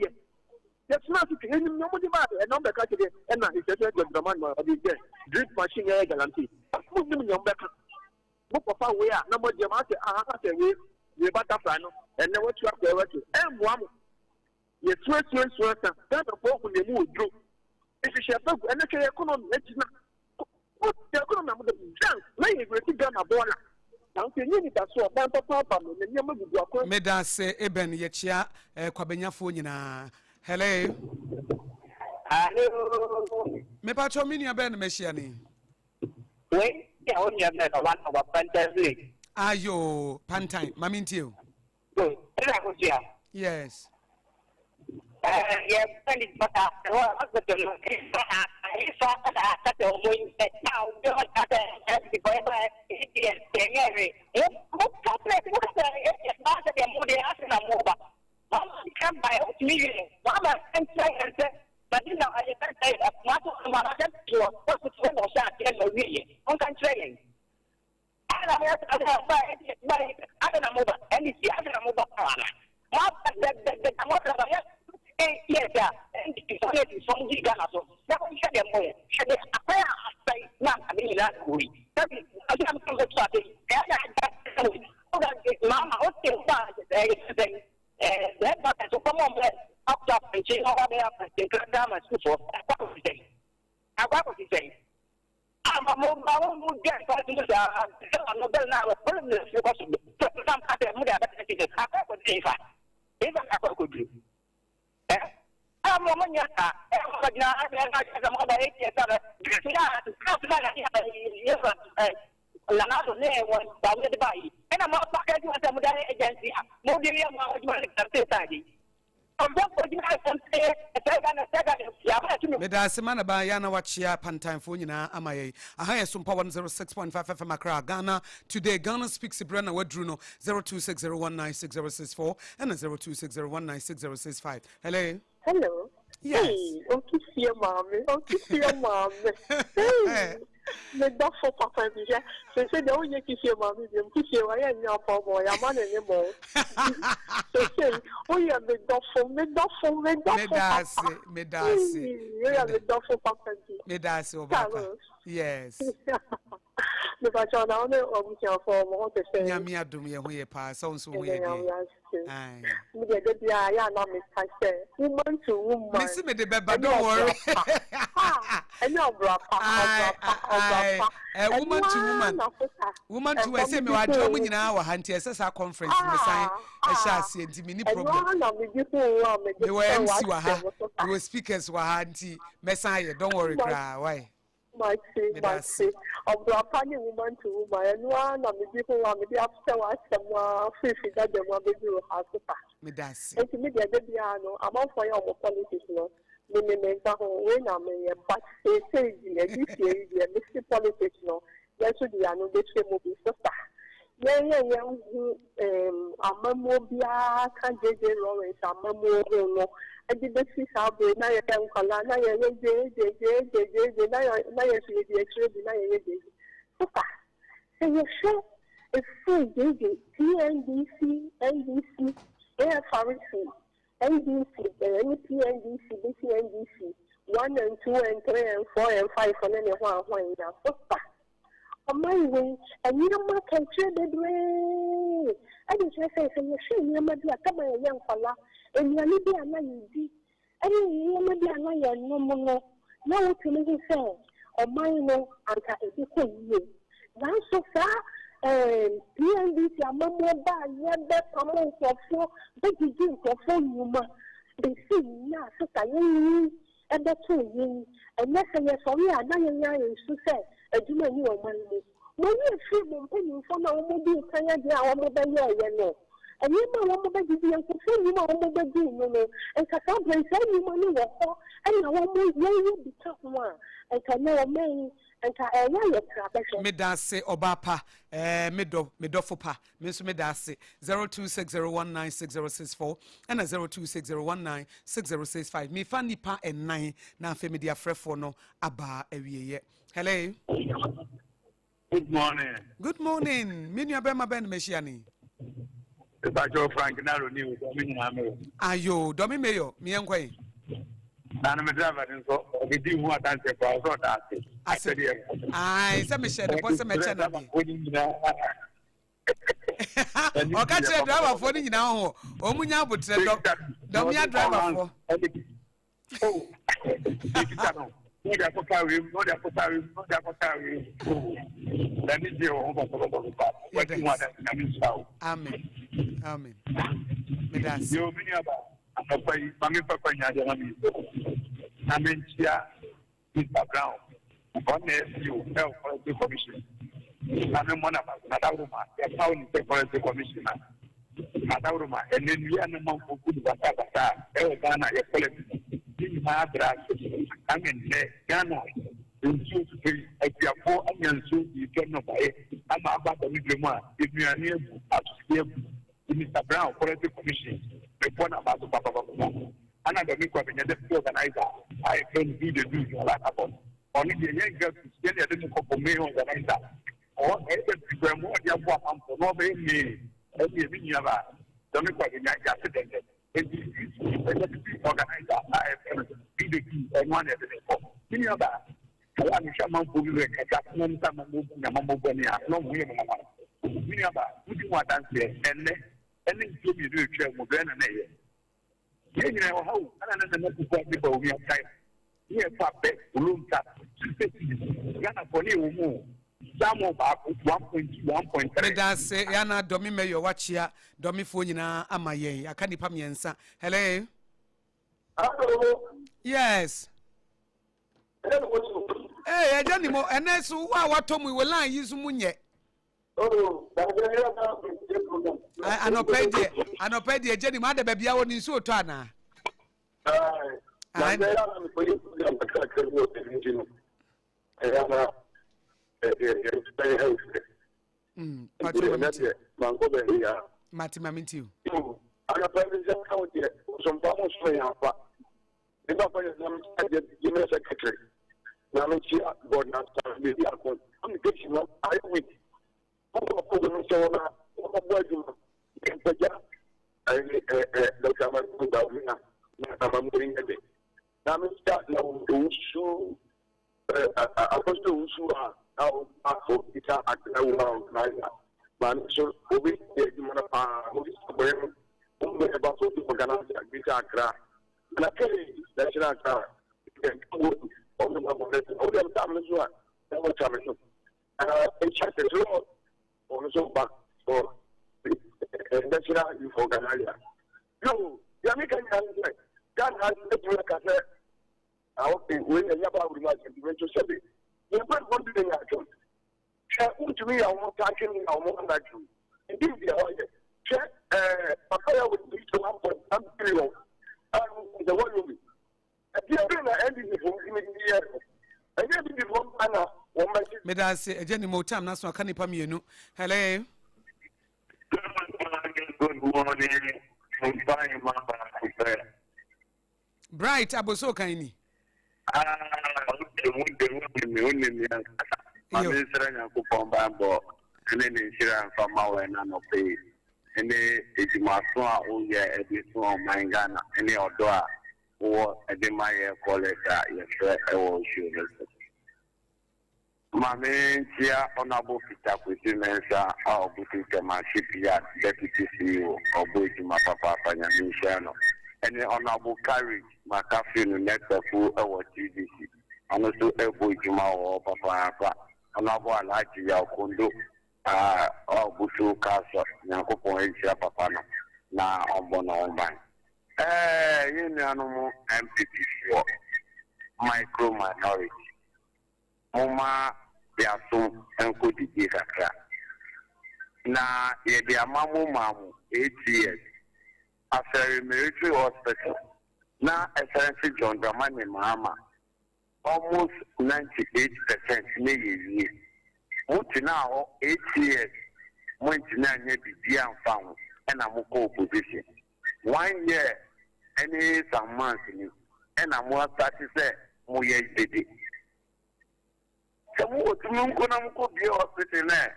that's not nobody matter, and number cut it, and now he said, the man of the drip machine guarantee. Put them in your back. Book of our way, number Jamaica, I have to wait, we butterfly, and then what you have to do, and one. Yes, that's a book when you move through. If you shall book and the economy, it's not. What the economy of the junk, laying with the gun aboard. Now, you need that so about the papa, and the number of your Meda say Eben Yechia, Kwabenya Funina. Hello. Me pacho mini aben Messiani. Wait, you only have met one of a fantasy. Ayo, Pantine, Mamintio. Good. Yes. Yes, but after all, but the he saw that the wing that now you're at the what not the moody after a mobile. Mama come by million. Mama can say, but you know, I can't say that what I get to what's the twin or shot in the million. On training. I don't know, and it's the other mobile. What the yes, and it's only some Ghana. So that we had them more. Should they appear say, not I mean that we. That is, I am from the starting. Mama, what's the thing? That but so come on, up and change over there and cut down my school for. What was he saying? What was he saying? I'm a more get for I'm not now. Some kind of mother, I could say, even I could do. I'm a man, I'm a 8 years old. And I'm not talking to some agency. Meda semana ba yana wachia Pantime phone na amaye. Ahaya Sompa 106.5 FM Accra, Ghana. Today Ghana speaks Ibrana Wadruno 0260196064 and 0260196065. Hello. Hello. Yes. Hey, okay, see your mommy. Okay, see your mommy. Hey. The doctor papa here. So say the only kiss your mommy, you kiss your I am your boy, I'm on anymore. So say, oh yeah, the doctor. Medasi. You are the doctor papa. Medasi Obaka. Yes. The bachelor now on your form, what to say. Yamia Dumia, who ye pass, so we Aye. Woman to woman. Miss me the beba, don't worry. And your brother. Woman to woman. Woman to a semi, I don't win in our hand, as our conference, a chassis, and mini problem. They were MC, we were speakers, were auntie, Messiah, don't worry, cry. Why? My say, of the woman to woman, and one of the people want me after what some fish that they want to do has to pass. Medasi. And to me, the piano, I'm all for your politics, no. Minister, when I'm a but say, this year, Mr. Politics, no. That's what the anno they say, movie sister. I'm a mobia, can't get Lawrence, I'm a mobile. I did the fish out there, now you can call her, now you're so you're sure it's full TNDC, NDC, Air Pharmacy, NDC, PNDC, BCNDC, 1 and 2 and 3 and 4 and 5 and then 1 now. On my way, and you know, can trade the way. I didn't say, you're sure you're my young fella, and you're not a man, and you're not a lion, no more. Now, what can you say? On my no, and I can you. Now, so far, PNDC, I'm more bad, you're better for 4, but you do for 4 human. They see now, so I and that's all, and that's a yes for me, and I am so sad. Do you know money? When you feel money from our mobile, our mobile, and you know what mobile is and I can't place any money and I won't be tough one. I can know a man Medase Obapa, Medofopa, Miss Medase, 0260196064 and 0260196065. Me Fanny Pa and 9 na Femedia Frefono Aba Ewie. Hello. Good morning. Good morning. Minya Bema Ben Meshiani. Frank Naro News. Ayo, Domi Mayo, Miankwe. And I'm a driver, and so we do what I said. I said, I said, Michelle, the person mentioned. O catch a driver for you now. Omunya but Domia driver for. Oh, no, carry. Let me see what you want. Amen. Amen. Medas. You mean about Mammy Papa Yadami. I mean, Mr. Brown. On you help the commission. I'm one of us, Nadaruma, the town the commissioner. Nadaruma, and then we are no more for good Batata, Elgana, a collective. I mean, Ghana, in 2 to 3, if you are 4 onions, you can not buy it. I'm about the Midlema, if you are near Mr. Brown, collective commission, report about the Papa. Another make up in the organizer. I can do the usual about. Only the young girls get a little couple mail organizer. Or every more than what I'm for no me. Every minute, don't make up in that accident. Organizer, I have be the key and one at the report. Many of that. I want to shaman for you and catch no women. Many of that. Who do you want to say? And then you do a chair with Ben and how and another people we have time. Here, Papa, room tap, Yana for you. Some of 1.3. That's Yana Domi Mayo, watch here, Domi Funina, Amaye, I can't pamiensa. Hello? Hello? Yes. Hey, I don't know, and that's what Tom we will lie, use Munye. Oh, I know paid the Jenny Mother Baby, I want in Sultana. I Matimaminti. I'm a president county, some Thomas Mayapa. The secretary. Now, God, not maybe I'm getting up. I win. I'm going to put them Medas Jenny Motam, that's what can you pamienu. Hello. Good morning. Bright Aboso Kaini. Mame Tia Honorable Peter Kusimensa, our boutique shipyard deputy CEO of Boyjuma Papa Fanyamishano, and the Honorable Courage McAfee network our TDC, and also a Boyjuma or Papa, Honorable Alaji Yakundo, our Busu Casa, Yanko Papa, na Ombono Omban. You know, MPP4, micro minority. Moma yaso enko didi kakra na ye de amamu mamu 8 years after military hospital na essence John Dramani mama almost 98% maybe. Muti now 8 years, Montina be and found, and I'm a opposition. 1 year, any some months, and I'm more satisfied, more years, baby. So, what you going to be hospital there?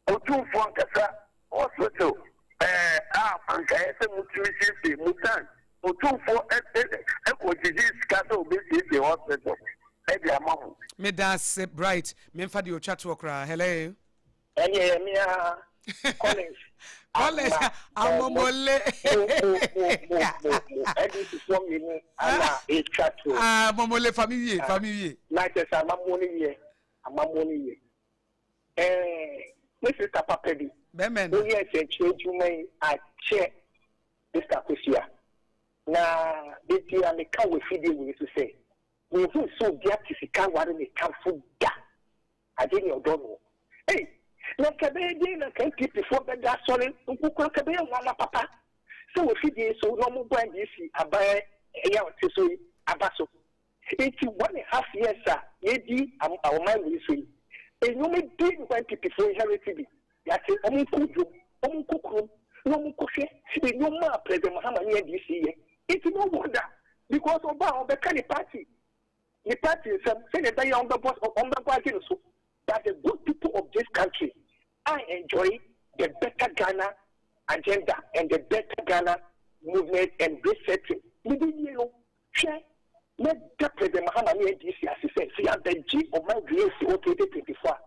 Otu Funkasa, hospital, and Kayasa Mutuisi, Mutan, Otu for Echo disease cattle, the hospital. Me das bright. Me mfa di ocha to okra. Hello. Collins. Collins. Amomole. Momole famille. Like I said, amamoni. Mrs. Papedi. Bemen. We are saying you may check this Askosua. Na beti ameka we fidi we to say. We who so get to see what they come for that. I didn't know. Hey, na kabedi na can keep before the gas solid, Kabe na papa. So we feed so no more brand you see abaye ya so abaso. 81.5 years, sir. Yedi our mind will say. And you may be when people for inherited. That's it. Omukukru, no mukoshe. No more President Muhammad this year. It's no wonder because of the kind of party. The party is saying that they are on the boss on the party. So that the good people of this country, I enjoy the better Ghana agenda and the better Ghana movement and resetting. You know, share. Let the President Muhammad this year, as he said, see at the G of my grace, 2024.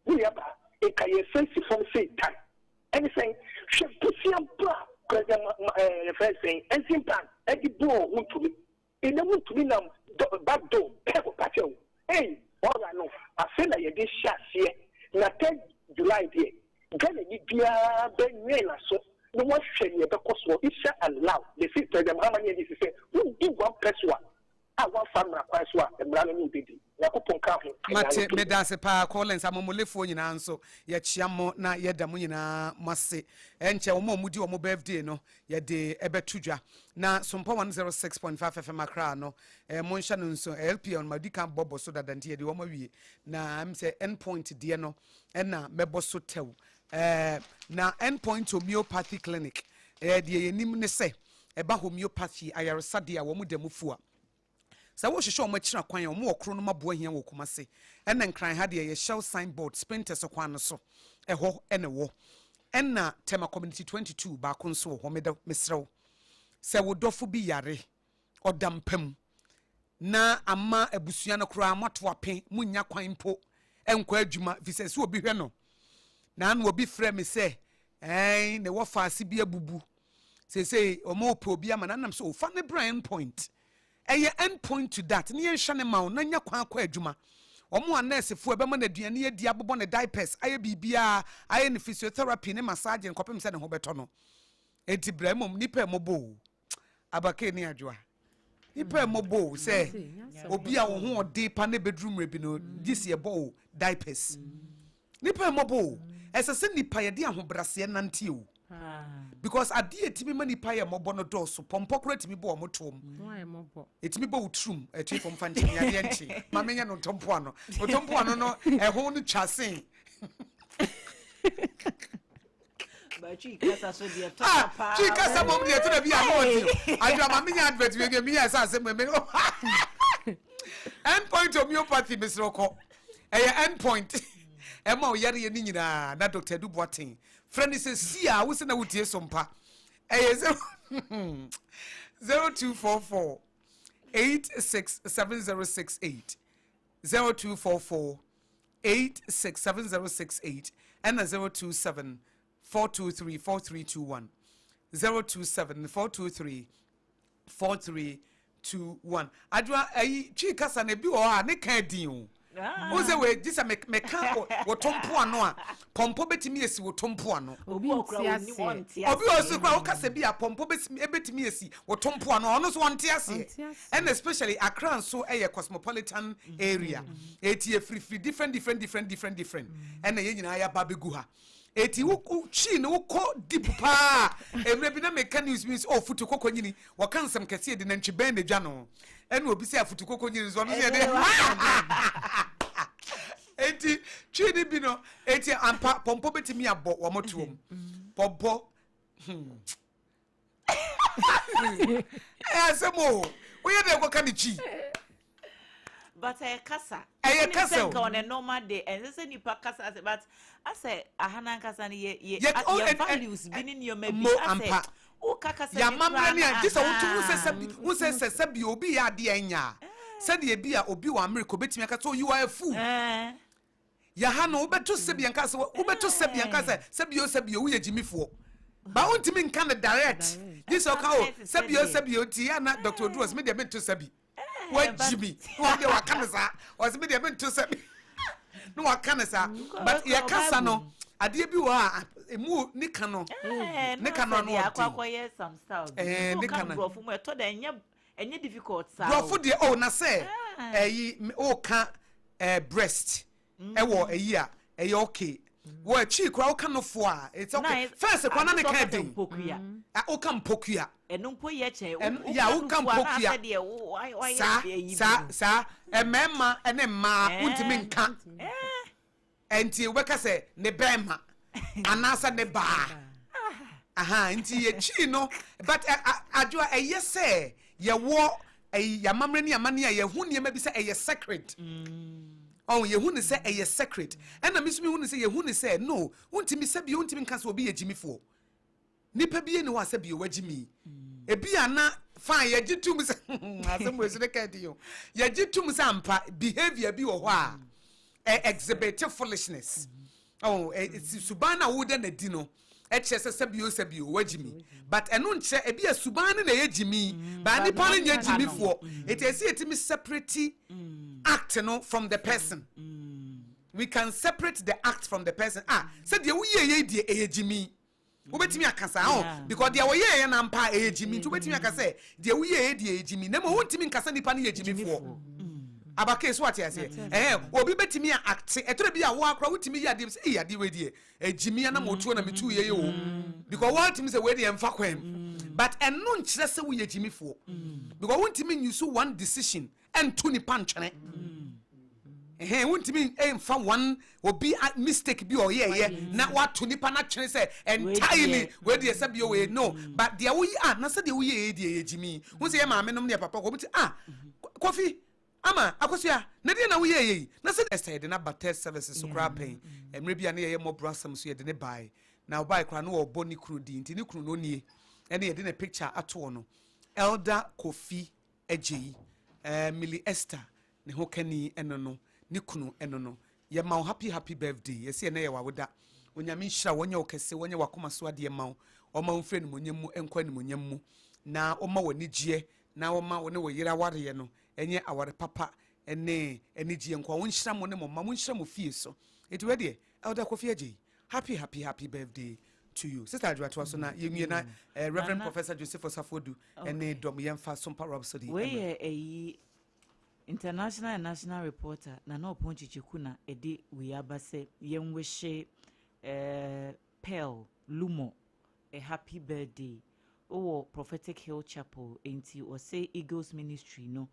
We have a KSC from Satan. Anything, she puts him back. President first saying, and Simpan, Eddie Bo, won't to me. In the wood to me now, back door, hey, all I know, I feel like this shot here. Now, 10 July, dear, Ghana, you be so no one shall be because what is allowed. The sister, the Muhammad, this is who do one plus one. I want family price one, and brand new baby. Mate me dase pa Collins amomolefo nyina nso ye chiamo na ye damu nyina mase enche omo mudi omo birthday no ye de ebetudwa na Sompa 106.5 FM akra no monsha no nso LP on madika bobo so dadante ye de omo wie na am say endpoint de no na mebo so tew na endpoint homeopathy clinic de ye nim ne se eba homeopathy ayaresade a wo mu demufua sa wo hwehwe omachira kwan omo okro no mabo ahia wo kumase ena nkran ha de ye shell signboard sprinters kwan no so eho ene wo ena tema community 22 ba konso ho meda mesrew se wo dofo bi yare odampam na ama abusua no kro amato apen munya kwan po enkwa adwuma visese obi hwe no na an obi frɛ me se ne wo faase bi abubu se omo po obi ama na nam so fa ne brain point eye end point to that ne yenhwa ne ma na nya kwa akwa adwuma omo nurse fu ebe ma na aduane ye di abobo ne diapers aye bibia aye ne physiotherapy ne massage nkopem se ne ho beto no enti bramom nipa mobo Abakay ni Adwoa nipa mobo se obi a wo ho ode pa ne bedroom rebi no this ye bo diapers nipa mobo esese nipa ye de ahobrase nante o because adie timi mani pa ye mobo no doso pompokro timi bo omotom etimi bo utrum etwi fom fantini ade enchi mamenya no ntompo ano no eho no twasen ba chika so dia to pa chika sa mom dia to na bia no Adwoa mamenya advert we me ya sa se me end point homeopathy misroko end point ema o yare ye ni nyina na Dr. Duboatin friend is sia wo se na wutie Sompa 0244 867068 0244 867068 and 027 423 4321 027 423 4321 Adwoa chika sa na bi o ha ne kan din o Oze we disa meka wotompo ano a pompo betimi esi wotompo ano obi okra obi osu kwa ukase bia pompo betimi esi wotompo ano ono so wonte ase and especially Accra so a cosmopolitan area eti free different and ye nyina ya babegu ha eti wo chi no ko deep pa emre bi na mechanics means oh futu koko nyini wo kan sam kese de nantwi ben na dwa no ene obi se afutu koko nyini so no se de eti chi ni bi no eti ampa pompo betimi abo wo motuom pompo asemo we dey go kan chi but kasa kasa on a normal day and say nipa kasa but I say ahana kasa ni ye values binin your maybe I say o kasa ya mamre ni anti so wo se bi obi ya de anya se de bi a obi wa America betimi aka so you are a fool ya ha no obeto se bi anka se obeto se bi anka se bi o wo ye jimifo ba ontimi nka na direct this o ka o se bi o ti ya na Dr. Duos me de mento se bi what Jimmy what they were canasa was me de to say no wa canasa but ye kasa no ade bi wa emu ni kano ni kano no akwakoye some style ni kano bro fu me to da enye difficult sa bro fu de oh na say o ka breast wo eyi a okay wo chi kwa o kano fo a it's okay first kwa na ne ka din o kan pokua enumpo ye che ya wo kan pokua sa emema ene ma untimi nka enti we ka say ne bema anasa ne ba aha enti ye chi no but adwoa eye say ye wo ya mamre ni amane ye hu ne ma bi say eye secret oh ye hu ne say eye secret ena misumi hu ne say ye hu ne say no untimi say bi untimi nka say obi ye jimifo nipa bi ne wa say bi wagimi ebi ana fine ye gitum say asem we se ka di yo ye gitum say ampa behavior bi wo ho a exhibit foolishness oh subana wo de na di no e che se bi wagimi but eno nche ebi asubana na ye jimi ba nipa ne ye jimi fo it is etimi separate act no from the person we can separate the act from the person said the we ye die jimi wobetimi akasa because the we ye na mpa jimi to betimi akasa the we ye die jimi na mo wontimi nkasa nipa ne ye jimi fo Abakay so what you say obi betimi act etoro bi a wo akra wotimi ya dem say ya de we die jimi na mo tuo na metu ye o because what timi say we dey emfa kwam but eno nkire say we ye jimi fo because wontimi use one decision and to ni panchene wontimi emfa one obi mistake bi o ye na what to ni pa na twene say entirely we dey say bi o we no but there we na say dey we ye dey jimi won say ma menom ne papa ko bi coffee ama Askosua na dey na we ye na say estay de na batter services so kra pen emre bia na ye mo brasam so ye de ne buy na buy kra no obo ni kru di nti ni kru no nie ene ye de na picture ato no elder Kofi Ejeyi Millie Esther ne ho kani eno no ni kunu eno no ye ma happy birthday ye se na ye wawoda onyame nhira wonye okese wonye wakoma so ade ma o ma mfre ni monyam mu enkwa ni monyam mu na o ma woni gie na o ma woni wo yira ware no enye aware papa ene gie nkwa won nhira mo ne mo ma mo nhira mo fie so eti we de elder Kofi Ejeyi happy birthday to you sister Adwoa to so na yenwie na Reverend Professor Joseph Osafodu ene dom yemfa Sompa Rhapsody we international and national reporter na oponchichiku na edi we abase yenwehye Pearl Lumo a happy birthday Prophetic Hill Chapel enti o say Eagles Ministry no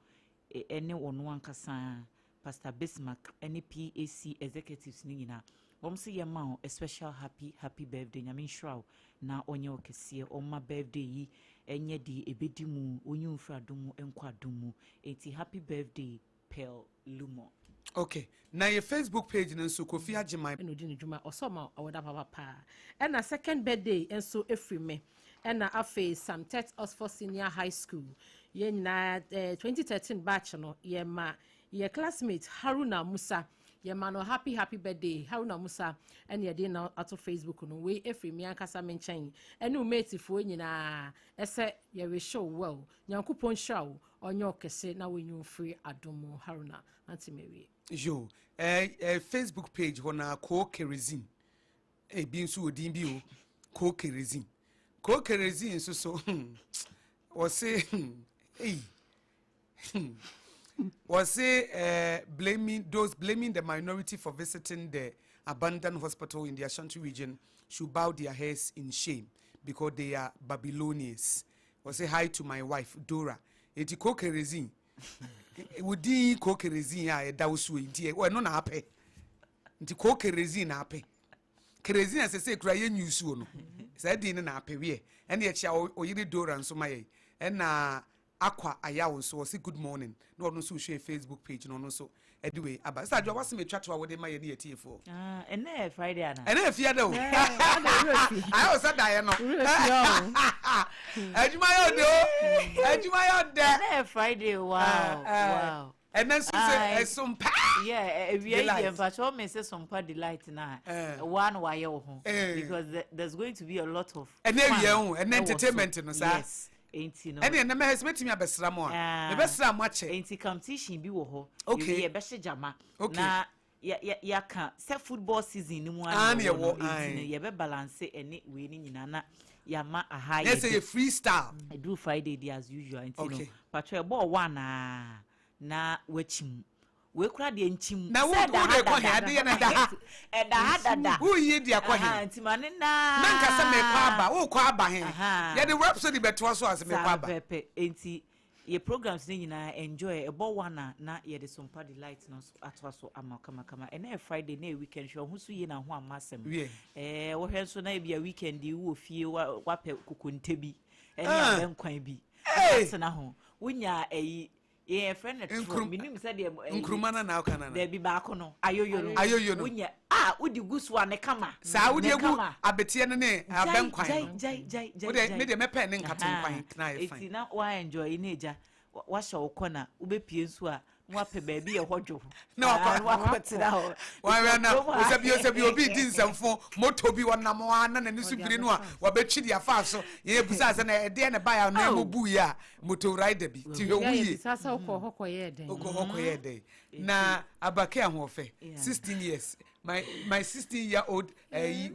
ene wonu ankasa Pastor Bismarck any PAC executives ni nyina wom se yema a special happy birthday nyame nhraw na onye okese oma birthday yi enye di ebedimu onye mfradomu enkwadomu enti happy birthday Pearl Lumo. Okay, na your Facebook page nso Kofi Agyeman eno di ne dwuma osoma awoda papa and a second birthday enso efrime and afa Sam Tet Oxford Senior High School ye na 2013 batch no ye ma ye classmate Haruna Musa ye ma no happy birthday Haruna Musa and ye dey na ato Facebook no we efrime ankasa menchen enu mate fo nyina ese ye we show well nyankopon show onye okese na wenyu free adomo Haruna antimewe yo Facebook page hona ko kerosene bi nso odin bi o ko kerosene so was say was say blaming the minority for visiting the abandoned hospital in the Ashanti region should bow their heads in shame because they are Babylonians. Or say hi to my wife, Dora. Eti ko kerezin. Wudi ko kerezin ya da usu inti. O no na ape. Nti ko kerezin na ape. Kerezin asese kura ye nyusu no. Sa di ne na ape we. Ene ye chia oyiri Dora nso maye. Ena Aqua Ayawo so say good morning. No one so share Facebook page no so. Anyway, aba sa jo wase me twa to wode maye ne yeti fo. Ene Friday ana. Ene fia da o. I was that I no. Ejuma yo do. Ejuma yo de. Ene Friday wow. And then so say Sompa. Yeah, we are here but all me say Sompa delight na. One why ho. Because there's going to be a lot of and entertainment no sir. Yes. Enti no. And na me has met me abesra mo a. Me besra mo ache. Enti competition bi wo ho. Okay. Ye be hye jama. Okay. Na ya kan say football season ni mu an wo. Ye be balance ene we ni nyina na ya ma aha ye. Yes, a freestyle. I do Friday day as usual enti no. Okay. Patro ball one na wachim. We kura de nchim. Na wo de ko he ade na da. E da. Wo yi de akwa he. Enti mane na. Na nkasa me kwa aba, wo kwa aba he. Ye de Rhapsody beto so as me kwa aba. Pepe enti ye programs ni nyina enjoy ebo one na ye de Sompa delight no atwa so amakama and na Friday na weekend show hu so ye na ho amasem. Wo hwe so na bia weekend di wo fie wa pe kokonte bi. Eni abenkwan bi. That's na ho. Wonya yeah, friend minim said nkrumana na okana na there be back no ayoyo no unya udi guswa ne kama sa udi egu abetie ne abenkwan jai me de mepe ne nkatenkwan na e fine na wa enjoy neja wa sha okona ubepie nsu a wa pe ba bi ye hodwo na wa kwatira ho wa na osabi obi di nsamfo moto bi wonam wa na ne su biri no a wa betwi dia fa so ye busa se na de ne ba ya na mu bu ya moto rider bi ti we wuye sasa ukọ ye den ukọ ye den na Abakay ahofe 16 years my 16-year-old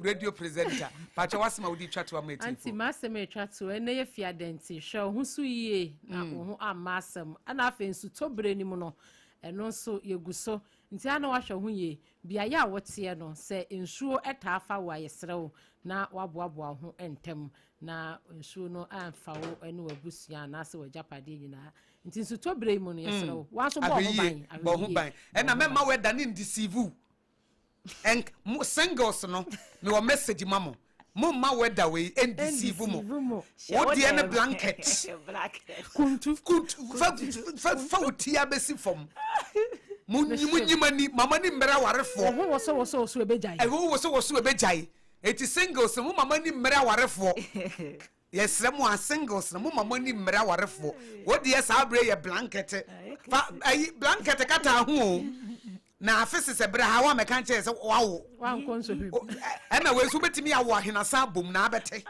radio presenter pacha wasema udi twa to ameti anti masem twa to ene ye fia denti hwe ho so yie na ho amasem ana afa nsu tobre ni mu no eno so yeguso nti ana wa hwe ho yie bia ya wote no se nsuo etafa wa yesrew na waboaboa ho entem na nsuo no amfa wo ene wabusia na se wajapade nyina nti nsu tobre mu no yesrew wa so bo ho ban ena mema we da ni deceive and singles no me wa message mamo ma weather we deceive mo o de na blanket kuntu fa utia besi fom munyimani mama ni mmera warefo wo so ebejai wo so ebejai eti singles mo mama ni mmera warefo yes mo singles mo mama ni mmera warefo o de sa abre ye blanket fa blanket kata ho na afese se bra ha wa meka nche se wawo wankonso bi na we so betimi awo ahenasa bom na abete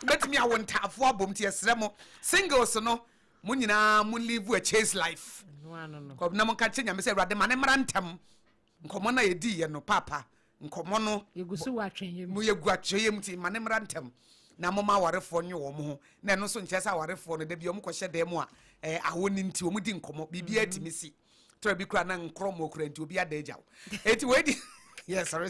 betimi awo ntafo abom tie sre mo singles no mo nyina mo live a chase life no ko na mo ka che nyame se awrade mane mra ntam nkomo na yedi ye no papa nkomo no yegusu wa atweyem mo yegu atweyem ti mane mra ntam na mo ma warefo nwe wo mo ho na no so nche se warefo no da bi o mo ko hye dem a awo ni nti o mo di nkomo bibia timisi bi kura na nkromo kura nti obi adajaw eti we di yes sorry